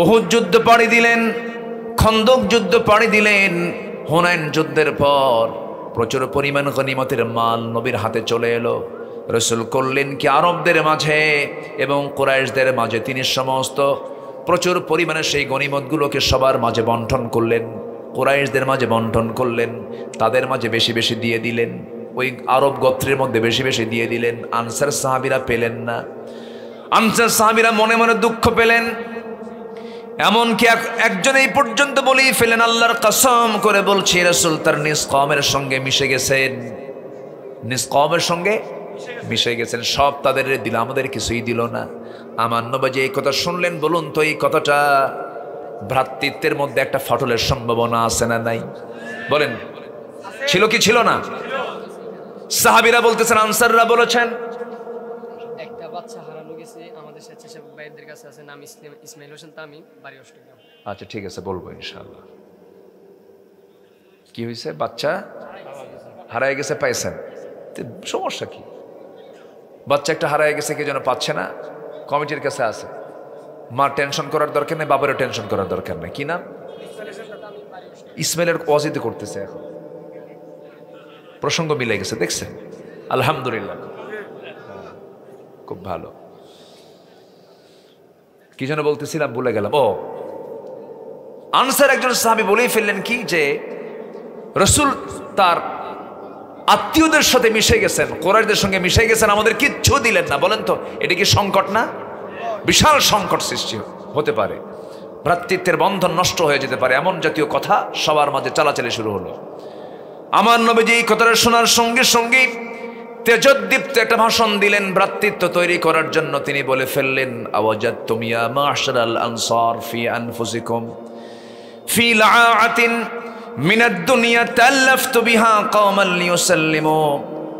[SPEAKER 1] উহুদ যুদ্ধ পাড়ি দিলেন, খন্দক যুদ্ধ পাড়ি দিলেন। হুনাইন যুদ্ধের পর প্রচুর পরিমাণ গনিমতের মাল নবীর হাতে চলে এলো। রাসূল করলেন কি, আরবদের মাঝে এবং কুরাইশদের মাঝে তিনি সমস্ত প্রচুর পরিমাণে সেই গনিমতগুলোকে সবার মাঝে বন্টন করলেন। কুরাইশদের মাঝে বন্টন করলেন, তাদের মাঝে বেশি বেশি দিয়ে দিলেন, ওই আরব গোত্রের মধ্যে বেশি বেশি দিয়ে দিলেন। আনসার সাহাবীরা পেলেন না, আনসার সাহাবীরা মনে মনে দুঃখ পেলেন। এমনকি একজন এই পর্যন্ত বলেই ফেলেন, আল্লাহর কসম করে বলছি, রাসূল তার নিজ কওমের সঙ্গে মিশে গেছেন, নিজ কওমের সঙ্গে মিশে গেছেন, সব তাদের দিল, আমাদের কিছুই দিল না। আমার নবী এই কথা শুনলেন, বলুন তো এই কথাটা ভ্রাতৃত্বের মধ্যে একটা ফাটলের সম্ভাবনা আছে না নাই? বলেন, ছিল কি ছিল না? সাহাবীরা বলতেছেন, আনসাররা বলেছেন,
[SPEAKER 2] একটা বাচ্চা হারানো গেছে আমাদের স্বেচ্ছাসেবক ভাইদের কাছে, আছে নাম ইসমাইল হোসেন তামিম, বাড়ি অষ্টগ্রাম।
[SPEAKER 1] আচ্ছা ঠিক আছে, বলবো ইনশাআল্লাহ। কি হয়েছে? বাচ্চা হারায় গেছে, পাইছেন? সমস্যা কি? বাচ্চা একটা হারায় গেছে, কে যেন পাচ্ছে না, কমিটির কাছে আছে। মা টেনশন করার দরকার নেই, বাবারও টেনশন করার দরকার নেই। কি নাম? ইসমাইলের ওয়াজিদ করতেছে এখন, প্রসঙ্গ মিলে গেছে, দেখছেন? আলহামদুলিল্লাহ, খুব ভালো। কি যেন বলতেছিলাম, ভুলে গেলাম। ও আনসার একজন সাহাবী বলেই ফেললেন কি যে রাসূল তার আত্মীয়দের সাথে মিশে গেছেন, কুরাইশদের সঙ্গে মিশে গেছেন, আমাদের কিচ্ছু দিলেন না। বলেন তো এটা কি সংকট না? বিশাল সংকট সৃষ্টি হতে পারে, ভ্রাতৃত্বের বন্ধন নষ্ট হয়ে যেতে পারে, এমন জাতীয় কথা সবার মাঝে চালাচালি শুরু হলো। আমার নবীজি এই কথাটা শোনার সঙ্গে সঙ্গেই তেজোদ্দীপ্ত একটা ভাষণ দিলেন ভ্রাতৃত্ব তৈরি করার জন্য। তিনি বলে ফেললেন, আওয়াজাতুম ইয়া মা'শারাল আনসার ফি আনফুসিকুম ফি লাআতিন মিনাদ দুনিয়া তাআল্লাফতু বিহা কওমান লিয়ুসাল্লিমু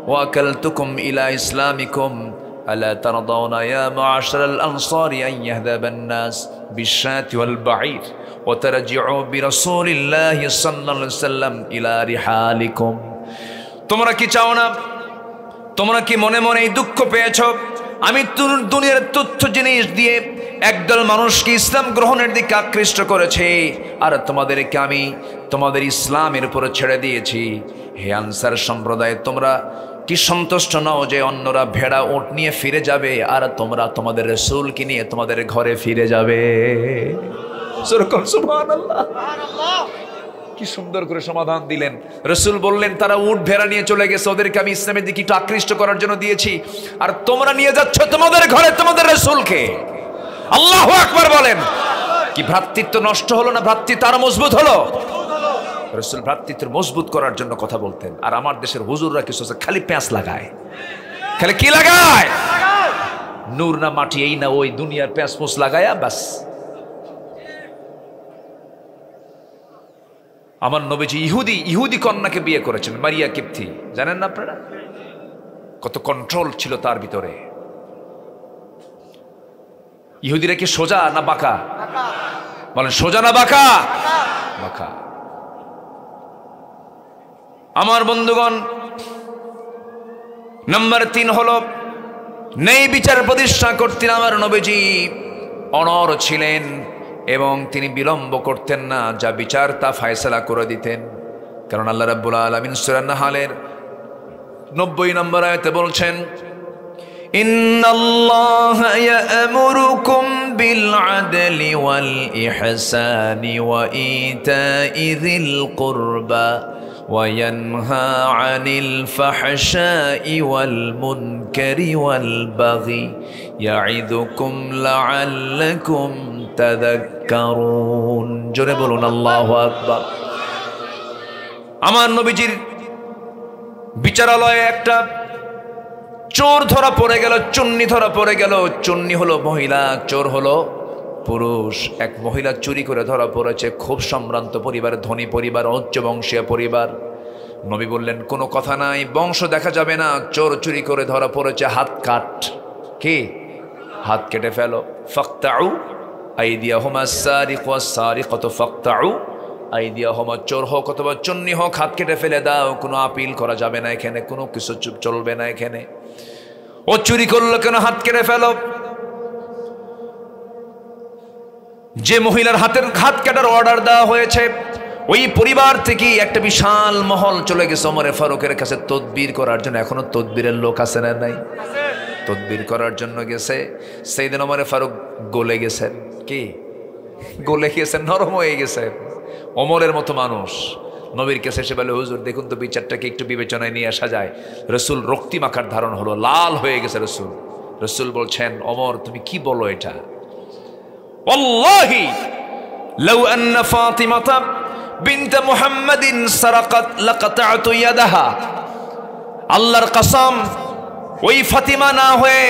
[SPEAKER 1] ওয়া আকালতুকুম ইলা ইসলামিকুম আলা তারদাউনা ইয়া মা'শারাল আনসারি আন ইয়াহদাবান নাস বিশ-শাতি ওয়াল বাঈর ওয়া তারজিউ বিরাসূলিল্লাহি সাল্লাল্লাহু আলাইহি ওয়াসাল্লাম ইলা রিহালিকুম। তোমরা কি চাও না, তোমরা কি মনে মনে এই দুঃখ পেয়েছ আমি দুনিয়ার তুচ্ছ জিনিস দিয়ে একদল মানুষকে ইসলাম গ্রহণের দিকে আকৃষ্ট করেছি, আর তোমাদেরকে আমি তোমাদের ইসলামের উপরে ছেড়ে দিয়েছি? হে আনসার সম্প্রদায়, তোমরা কি সন্তুষ্ট নও যে অন্যরা ভেড়া উট নিয়ে ফিরে যাবে আর তোমরা তোমাদের রাসূলকে নিয়ে তোমাদের ঘরে ফিরে যাবে? সুবহানাল্লাহ, কি সুন্দর করে সমাধান দিলেন। রাসূল বললেন তারা উট ভেড়া নিয়ে চলে গেছে, ওদেরকে আমি ইসলামের দিকে একটু আকৃষ্ট করার জন্য দিয়েছি, আর তোমরা নিয়ে যাচ্ছ তোমাদের ঘরে তোমাদের রাসূলকে। আল্লাহু আকবার বলেন। কি ভ্রাতৃত্ব নষ্ট হলো না ভ্রাতৃত্ব আরো মজবুত হলো? রাসূল ভ্রাতৃত্ব মজবুত করার জন্য কথা বলতেন। আর আমার দেশের হুজুররা কিছু খালি প্যাঁচ লাগায়, খালি কি লাগায়? নূর না মাটি এই না ওই, দুনিয়ার প্যাঁচ পোঁচ লাগায়া বাস। আমার নবীজি ইহুদি কন্যাকে বিয়ে করেছেন, মারিয়া কিপ্তি, জানেন না আপনারা? কত কন্ট্রোল ছিল তার ভিতরে। ইহুদিরা কি সোজা না বাঁকা? বলেন সোজা না বাঁকা? বাঁকা। আমার বন্ধুগণ, নাম্বার 3 হলো ন্যায় বিচার প্রতিষ্ঠা করতেন আমার নবীজি, অনড় ছিলেন এবং তিনি বিলম্ব করতেন না, যা বিচার তা ফায়সালা করে দিতেন। কারণ আল্লাহ রাব্বুল আলামিন সূরা নাহলের 90 নম্বর আয়াতে বলছেন, ইন্নাল্লাহা ইয়া'মুরুকুম বিল আদলি ওয়াল ইহসানি ওয়া ইতা'i যিল কুরবা ওয়া ইয়ানহা আনিল ফাহশাই ওয়াল মুনকারি ওয়াল বাগি ইয়া'iদুকুম লা'আল্লাকুম তাযাক্কারুন। জোরে বলুন আল্লাহু আকবার। আমার নবীজির বিচারালয়ে একটা চোর ধরা পড়ে গেল, চুন্নি ধরা পড়ে গেল। চুন্নি হলো মহিলা, চোর হলো পুরুষ। এক মহিলা চুরি করে ধরা পড়েছে, খুব সম্ভ্রান্ত পরিবার, ধনী পরিবার, উচ্চ বংশীয় পরিবার। নবী বললেন কোনো কথা নাই, বংশ দেখা যাবে না, চোর চুরি করে ধরা পড়েছে, হাত কাট। কি? হাত কেটে ফেলো। ফাকতাউ আইদিয়াহুমা সারিকু ওয়াস-সারিকাতু ফাকতাউ আইদিয়াহুমা, চোর হোক অথবা চুন্নি হোক, হাত কেটে ফেলে দাও। কোনো আপিল করা যাবে না এখানে, কোনো কিছু চলবে না এখানে। ও চুরি করলো কেন? হাত কেটে ফেলো। যে মহিলার হাত কাটার অর্ডার দেওয়া হয়েছে, ওই পরিবার থেকে একটা বিশাল মহল চলে গেছে ওমরে ফারুকের কাছে তদবির করার জন্য। এখনো তদবিরের লোক আছে না নাই? তদবির করার জন্য গেছে। সেইদিন ওমরে ফারুক গলে গেছেন। কি গলে গেছেন? নরম হয়ে গেছে। ওমরের মতো মানুষ নবীর কাছে এসে বলে, হুজুর দেখুন তো বিচারটাকে একটু বিবেচনায় নিয়ে আসা যায়। রসুল রক্তিম আকার ধারণ হলো, লাল হয়ে গেছে রসুল। রসুল বলছেন, ওমর তুমি কি বলো এটা? ওয়াল্লাহি লাউ আন্না ফাতিমাতা বিনত মুহাম্মাদিন সারাকাত লাকাতা'তু ইয়াদাহা। আল্লাহর কসম, ওই ফাতিমা না হয়ে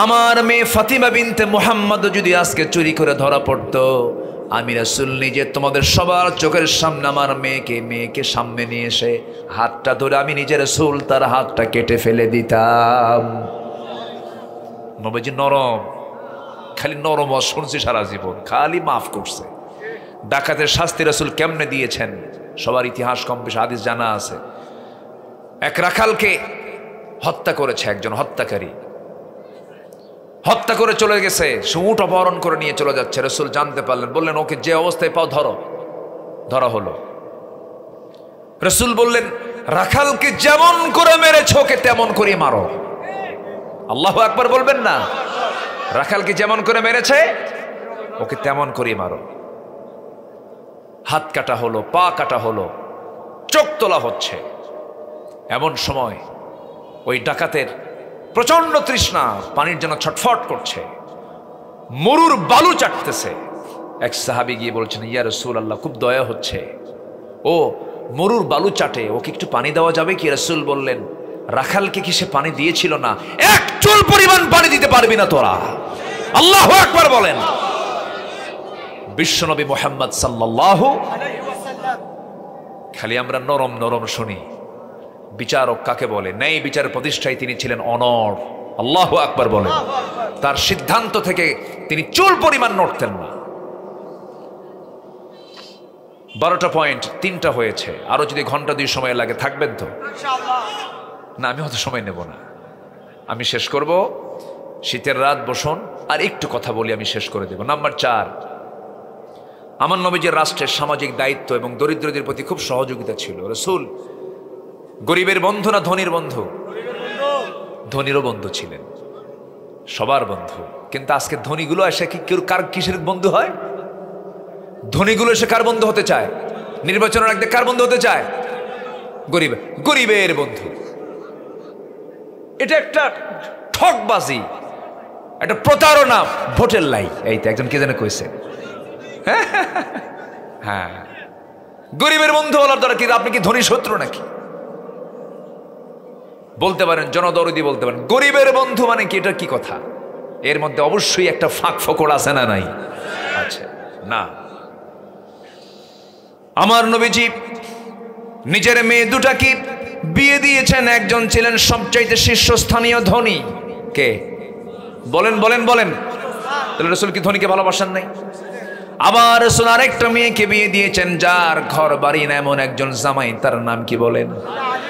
[SPEAKER 1] আমার মেয়ে ফাতিমা বিনতে মুহাম্মদ যদি আজকে চুরি করে ধরা পড়তো, আমি রাসূল নিজে তোমাদের সবার চোখের সামনে আমার মেয়েকে সামনে নিয়ে এসে হাতটা ধরে আমি নিজে রাসূল তার হাতটা কেটে ফেলে দিতাম। নবীজি নরম, খালি নরম শুনছি সারা জীবন, খালি মাফ করছে। ডাকাতের শাস্তি রাসূল কেমনে দিয়েছেন সবার ইতিহাস কম বেশি হাদিস জানা আছে। এক রাখালকে হত্যা করেছে একজন হত্যাকারী, হত্যা করে চলে গেছে। সে উট অপহরণ করে নিয়ে চলে যাচ্ছে। রাসূল জানতে পারলেন, বললেন ওকে যে অবস্থায় পাও ধরো। ধরা হলো। রাসূল বললেন, রাখালকে যেমন করে মেরেছ ওকে তেমন করে মারো। আল্লাহু আকবার বলবেন না? রাখালকে যেমন করে মেরেছে ওকে তেমন করে মারো। হাত কাটা হলো, পা কাটা হলো, চোখ তোলা হচ্ছে। এমন সময় ওই ডাকাতের প্রচন্ড তৃষ্ণা, পানির জন্য ছটফট করছে, মরুর বালু চাটতেছে। এক সাহাবী গিয়ে বলছেন, ইয়া রাসূলুল্লাহ, খুব দয়া হচ্ছে, ও মরুর বালু চাটে, ওকে একটু পানি দেওয়া যাবে কি? রাসূল বললেন, রাখালকে কি সে পানি দিয়েছিল না? এক চুল পরিমাণ পানি দিতে পারবি না তোরা। আল্লাহু আকবার বলেন। বিশ্বনবী মুহাম্মদ সাল্লাল্লাহু আলাইহি ওয়াসাল্লাম। খালি আমরা নরম নরম শুনি। বিচারক কাকে বলে? ন্যায় বিচার প্রতিষ্ঠায় তিনি ছিলেন অনড়। আল্লাহু আকবার বলেন। তার সিদ্ধান্ত থেকে তিনি চুল পরিমাণ নড়তেন না। 12টা পয়েন্ট, 3টা হয়েছে। আরো যদি ঘন্টা 2 সময় লাগে থাকবেন তো? না, আমি অত সময় নেব না, আমি শেষ করব। শীতের রাত বসুন, আর একটু কথা বলি, আমি শেষ করে দেব। নাম্বার 4, আমার নবীজির রাষ্ট্রের সামাজিক দায়িত্ব এবং দরিদ্রদের প্রতি খুব সহযোগিতা ছিল। রাসূল গরিবের বন্ধু না ধনীর বন্ধু? ধনীরও বন্ধু ছিলেন, সবার বন্ধু। কিন্তু আজকে ধনীগুলো এসে কি কেউ কার কিসের বন্ধু হয়? ধনীগুলো এসে কার বন্ধু হতে চায়? নির্বাচনের আগে কার বন্ধু হতে চায়? গরিবের বন্ধু। এটা একটা ঠকবাজি, একটা প্রতারণা, ভোটের লাই। এই তো একজন কে যেন কইছে, হ্যাঁ, গরিবের বন্ধু বলার দ্বারা কি আপনি কি ধনী শত্রু নাকি? বলতে পারেন জনদরদি, বলতে পারেন গরিবের বন্ধু মানে কি? এটা কি কথা? এর মধ্যে অবশ্যই একটা ফাঁক ফোকড় আছে না নাই? আচ্ছা, না। আমার নবীজি নিজের মেয়ে দুটাকে বিয়ে দিয়েছেন। একজন ছিলেন সবচাইতে শীর্ষস্থানীয় ধনী। কে? বলেন বলেন বলেন। তাহলে রাসূল কি ধনীকে ভালোবাসেন নাই? আবার রাসূল আরেকটা মেয়েকে বিয়ে দিয়েছেন, যার ঘর বাড়ি না এমন একজন জামাই। তার নাম কি বলেন?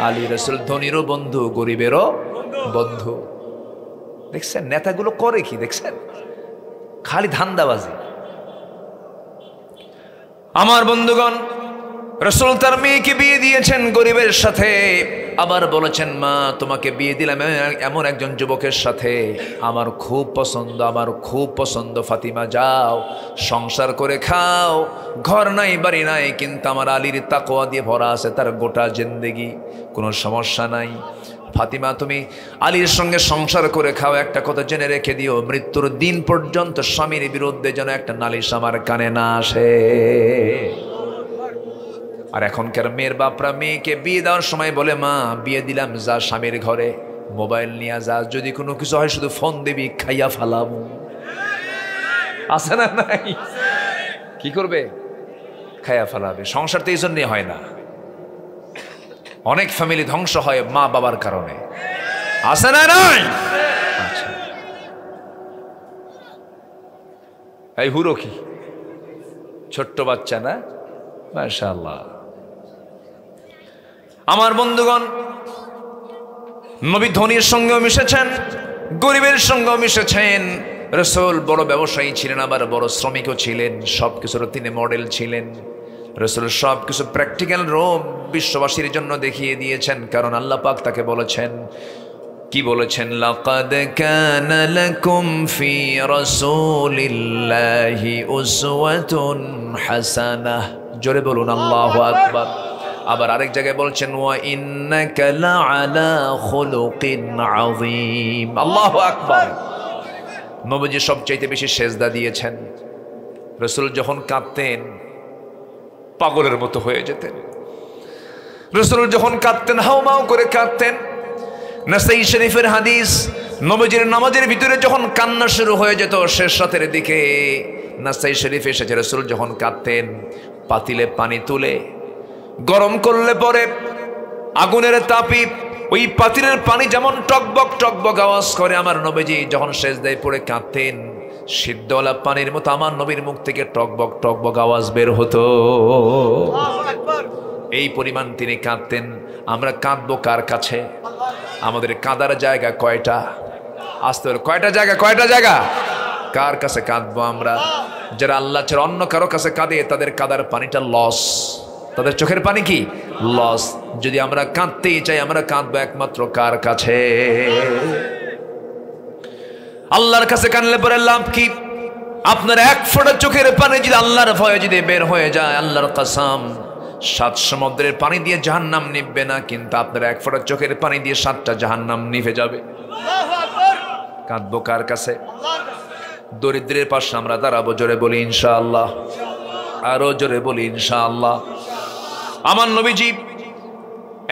[SPEAKER 1] আলী। রাসূল ধনীরও বন্ধু, গরিবেরও বন্ধু। দেখছেন নেতাগুলো করে কি? দেখছেন খালি ধান্দাবাজি। আমার বন্ধুগণ, রাসূল তার মেয়েকে বিয়ে দিয়েছেন গরিবের সাথে। আবার বলেছেন, মা তোমাকে বিয়ে দিলাম এমন একজন যুবকের সাথে, আমার খুব পছন্দ, আমার খুব পছন্দ। ফাতিমা যাও সংসার করে খাও, ঘর নাই বাড়ি নাই, কিন্তু আমার আলীর তাকওয়া দিয়ে ভরা আছে তার গোটা জিন্দেগি, কোনো সমস্যা নাই। ফাতিমা তুমি আলীর সঙ্গে সংসার করে খাও। একটা কথা জেনে রেখে দিও, মৃত্যুর দিন পর্যন্ত স্বামীর বিরুদ্ধে যেন একটা নালিশ আমার কানে না আসে। আর এখনকার মেয়ের বাপরা মেয়েকে বিয়ে দেওয়ার সময় বলে, মা বিয়ে দিলাম, যা স্বামীর ঘরে, মোবাইল নিয়ে যা, যদি কোনো কিছু হয় শুধু ফোন দিবি, খাইয়া ফালাবো। আছে না নাই? কি করবে? খাইয়া ফালাবে। সংসার তো এই জন্যই হয় না। অনেক ফ্যামিলি ধ্বংস হয় মা বাবার কারণে। আছে না নাই? আচ্ছা, এই হুরো কি ছোট্ট বাচ্চা না? মাশাআল্লাহ। আমার বন্ধুগণ, নবী ধনীর সঙ্গেও মিশেছেন, গরিবের সঙ্গেও মিশেছেন। রাসূল বড় ব্যবসায়ী ছিলেন, আবার বড় শ্রমিকও ছিলেন। সবকিছুর তিনি মডেল ছিলেন। রাসূল সবকিছু প্র্যাকটিক্যাল রূপ বিশ্ববাসীর জন্য দেখিয়ে দিয়েছেন। কারণ আল্লাহ পাক তাকে বলেছেন, কি বলেছেন? লাকাদ কানা লাকুম ফি রাসূলিল্লাহি উসওয়াতুন হাসানাহ। জোরে বলুন আল্লাহু আকবার। আবার আরেক জায়গায় বলছেন, ওয়া ইন্নাকা লাআলা খুলুকিন আযীম। আল্লাহু আকবার। নবীজি সবচাইতে বেশি সেজদা দিয়েছেন। রাসূল যখন কাঁদতেন পাগলের মতো হয়ে যেতেন। রাসূল যখন কাঁদতেন হাউমাউ করে কাঁদতেন। নাসাই শরীফের হাদিস, নবীজির নামাজের ভিতরে যখন কান্না শুরু হয়ে যেত শেষ রাতের দিকে, নাসাই শরীফে এসেছে, রাসূল যখন কাঁদতেন পাতিলে পানি তুলে গরম করলে পরে আগুনের তাপে ওই পাতিলের পানি যেমন টকবক টকবক আওয়াজ করে, আমার নবীজি যখন সেজদায় পড়ে কাঁদতেন সিদ্ধওয়ালা পানির মতো আমার নবীর মুখ থেকে টকবক টকবক আওয়াজ বের হতো। এই পরিমাণ তিনি কাঁদতেন। আমরা কাঁদবো কার কাছে? আমাদের কাঁদার জায়গা কয়টা? আসতে কয়টা জায়গা? কয়টা জায়গা? কার কাছে কাঁদবো আমরা? যারা আল্লাহ ছাড়া অন্য কারো কাছে কাঁদে তাদের কাঁদার পানিটা লস, তাদের চোখের পানি কি লস। যদি আমরা কাঁদতেই চাই, আমরা কাঁদবো একমাত্র কার কাছে? আল্লাহর কাছে কাঁদলে পরে লাভ কি? আপনার এক ফোঁটা চোখের পানি যদি আল্লাহর ভয়ে যদি বের হয়ে যায়, আল্লাহর কসম 7 সমুদ্রের পানি দিয়ে জাহান্নাম নিভবে না, কিন্তু আপনার এক ফোঁটা চোখের পানি দিয়ে 7টা জাহান্নাম নিভে যাবে। কাঁদবো কার কাছে? দরিদ্রের পাশে আমরা দাঁড়াবো, জোরে বলি ইনশাআল্লাহ, আরো জোরে বলি ইনশাআল্লাহ। আমার নবীজি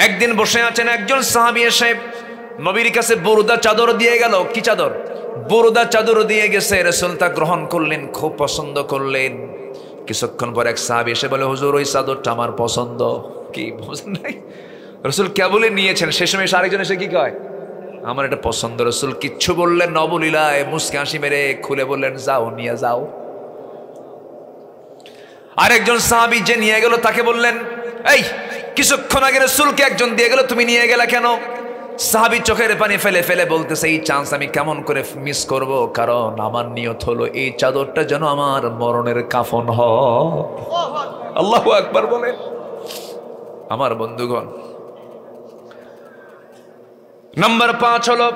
[SPEAKER 1] একদিন বসে আছেন, একজন সাহাবী এসে নবীর কাছে বুরদা চাদর দিয়ে গেল। কি চাদর? বুরদা চাদর দিয়ে গেছে। রাসূল তা গ্রহণ করলেন, খুব পছন্দ করলেন। কিছুক্ষণ পর এক সাহাবী এসে বলে, হুজুর ওই চাদরটা আমার পছন্দ। কি বুঝেন নাই? রাসূল কেবলে নিয়েছেন, সে সময় আরেকজন এসে কি কয়, আমার এটা পছন্দ। রাসূল কিচ্ছু বললেন না, অবলীলায় মুস্কি হাসি মেরে খুলে বললেন, যাও নিয়ে যাও। আরেকজন সাহাবী যে নিয়ে গেল তাকে বললেন, এই কিছুক্ষণ আগে রাসূলকে একজন দিয়ে গেল, তুমি নিয়ে গেলা কেন? সাহাবী চোখের পানি ফেলে ফেলে বলতেছে, এই চান্স আমি কেমন করে মিস করব, কারণ আমার নিয়ত হলো এই চাদরটা যেন আমার মরণের কাফন হয়। আল্লাহু আকবার বলেন। আমার বন্ধুগণ, নাম্বার 5 হলো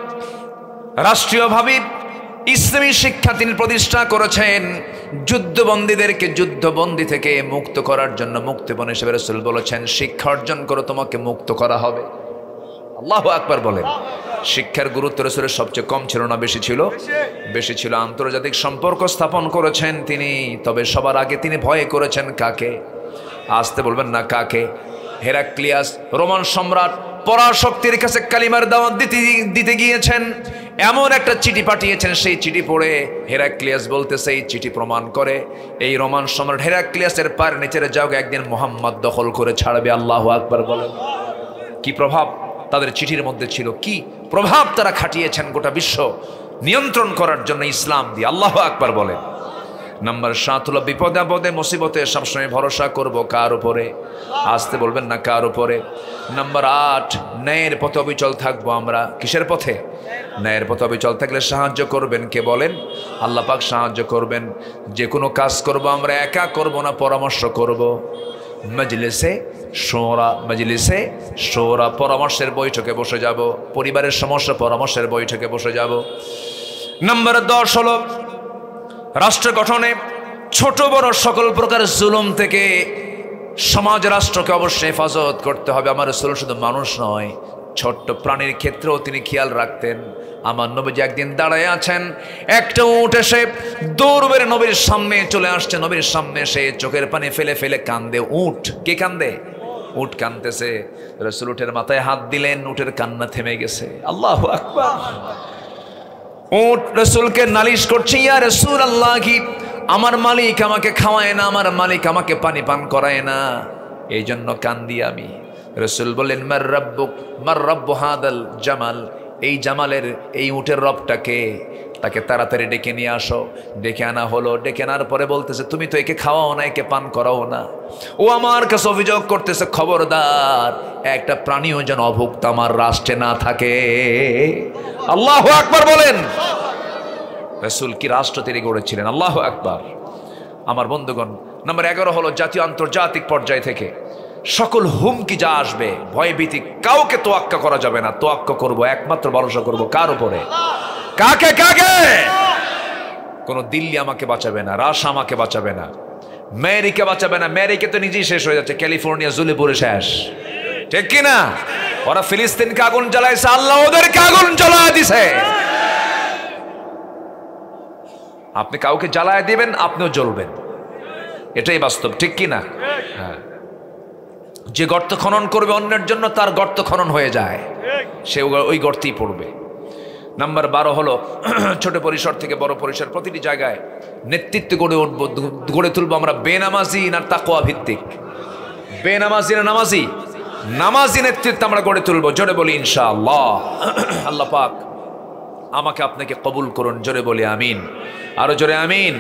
[SPEAKER 1] রাষ্ট্রীয়ভাবে ইসলামী শিক্ষা তিনি প্রতিষ্ঠা করেছেন। যুদ্ধবন্দীদেরকে যুদ্ধবন্দী থেকে মুক্ত করার জন্য মুক্তিপণ হিসেবে রাসূল বলেছেন, শিক্ষা অর্জন করো, তোমাকে মুক্ত করা হবে। আল্লাহু আকবার বলেন। শিক্ষার গুরুত্ব রাসূলের সবচেয়ে কম ছিল না বেশি ছিল? বেশি ছিল। আন্তর্জাতিক সম্পর্ক স্থাপন করেছেন তিনি, তবে সবার আগে তিনি ভয় করেছেন কাকে? আসতে বলবেন না, কাকে? হেরাক্লিয়াস রোমান সম্রাট পরাশক্তির কাছে কালিমার দাওয়াত দিতে গিয়েছেন, এমন একটা চিঠি পাঠিয়েছেন, সেই চিঠি পড়ে হেরাক্লিয়াস বলতেছে, এই চিঠি প্রমাণ করে এই রোমান সম্রাট হেরাক্লিয়াসের পায়ের নিচের জায়গা একদিন মুহাম্মদ দখল করে ছাড়বে। আল্লাহু আকবার বলেন। কি প্রভাব তাদের চিঠির মধ্যে ছিল, কি প্রভাব তারা খাটিয়েছেন গোটা বিশ্ব নিয়ন্ত্রণ করার জন্য ইসলাম দিয়ে। আল্লাহু আকবার বলেন। নাম্বার 7 হলো বিপদে আপদে মুসিবতে সবসময় ভরসা করব কার উপরে? আসতে বলবেন না, কার উপরে? নাম্বার 8 ন্যায়ের পথে অবিচল থাকবো আমরা। কিসের পথে? ন্যায়ের পথে অবিচল থাকলে সাহায্য করবেন কে বলেন? আল্লাহ পাক সাহায্য করবেন। যে কোনো কাজ করব আমরা একা করব না, পরামর্শ করব। মজলিসে শোরা পরামর্শের বৈঠকে বসে যাব, পরিবারের সমস্যা পরামর্শের বৈঠকে বসে যাব। নাম্বার 10 হলো রাষ্ট্র গঠনে ছোট বড় সকল প্রকার জুলুম থেকে সমাজ রাষ্ট্রকে অবশ্যই হেফাজত করতে হবে। আমার রাসূল শুধু মানুষ নয়, ছোট্ট প্রাণীর ক্ষেত্রেও তিনি খেয়াল রাখতেন। আমার নবীজি একদিন দাঁড়ায় আছেন, একটা উট এসে দৌড় বেড়ে নবীর সামনে চলে আসছে। নবীর সামনে এসে চোখের পানি ফেলে ফেলে কান্দে উট। কে কান্দে? উট কান্দতেছে। রাসূল উটের মাথায় হাত দিলেন, উটের কান্না থেমে গেছে। আল্লাহু আকবার। উট রাসূলকে নালিশ করছে, ইয়া রাসূলুল্লাহ, কি আমার মালিক আমাকে খাওয়ায় না, আমার মালিক আমাকে পানি পান করায় না, এই জন্য কান্দি আমি। রাসূল বললেন, মার রাব্বু হাদাল জামাল, এই জামালের এই উটের রবটাকে? তাকে তাড়াতাড়ি ডেকে নিয়ে আসো। ডেকে আনা হলো। ডেকে আনার পরে বলতেছে, তুমি তো একে খাওয়াও না, একে পান করাও না। ও আমার কাছে অভিযোগ করতেছে, খবরদার একটা প্রাণীও যেন অভুক্ত আমার রাষ্ট্রে না থাকে। আল্লাহু আকবার বলেন। রাসূল কি রাষ্ট্র তৈরি করেছিলেন! আল্লাহু আকবার। আমার বন্ধুগণ, নাম্বার 11 হলো জাতীয় আন্তর্জাতিক পর্যায় থেকে সকল হুমকি যা আসবে, ভয়ভীতি, কাউকে তোয়াক্কা করা যাবে না। তোয়াক্কা করব, একমাত্র ভরসা করব কার উপরে? কাকে? কোন দিল্লি আমাকে বাঁচাবে না, রাশিয়া আমাকে বাঁচাবে না, আমেরিকা বাঁচাবে না। আমেরিকা তো নিজেই শেষ হয়ে যাচ্ছে, ক্যালিফোর্নিয়া জ্বলে পুড়ে শেষ, ঠিক কিনা? ওরা ফিলিস্তিনকে আগুন জ্বালাইছে, আল্লাহ ওদেরকে আগুন জ্বালায় দিছে। আপনি কাউকে জ্বালায় দিবেন, আপনিও জ্বলবেন, এটাই বাস্তব, ঠিক কিনা? হ্যাঁ। যে গর্ত খনন করবে অন্যের জন্য, তার গর্ত খনন হয়ে যায়, সে ওই গর্তেই পড়বে। নাম্বার 12 হলো ছোট পরিসর থেকে বড় পরিসর, প্রতিটি জায়গায় নেতৃত্ব গড়ে তুলবো আমরা বেনামাজি না তাকওয়া ভিত্তিক? বেনামাজি না নামাজি? নামাজি নেতৃত্ব আমরা গড়ে তুলবো। জোরে বলি ইনশাআল্লাহ। আল্লাহ পাক আমাকে আপনাকে কবুল করুন। জোরে বলি আমিন, আরো জোরে আমিন।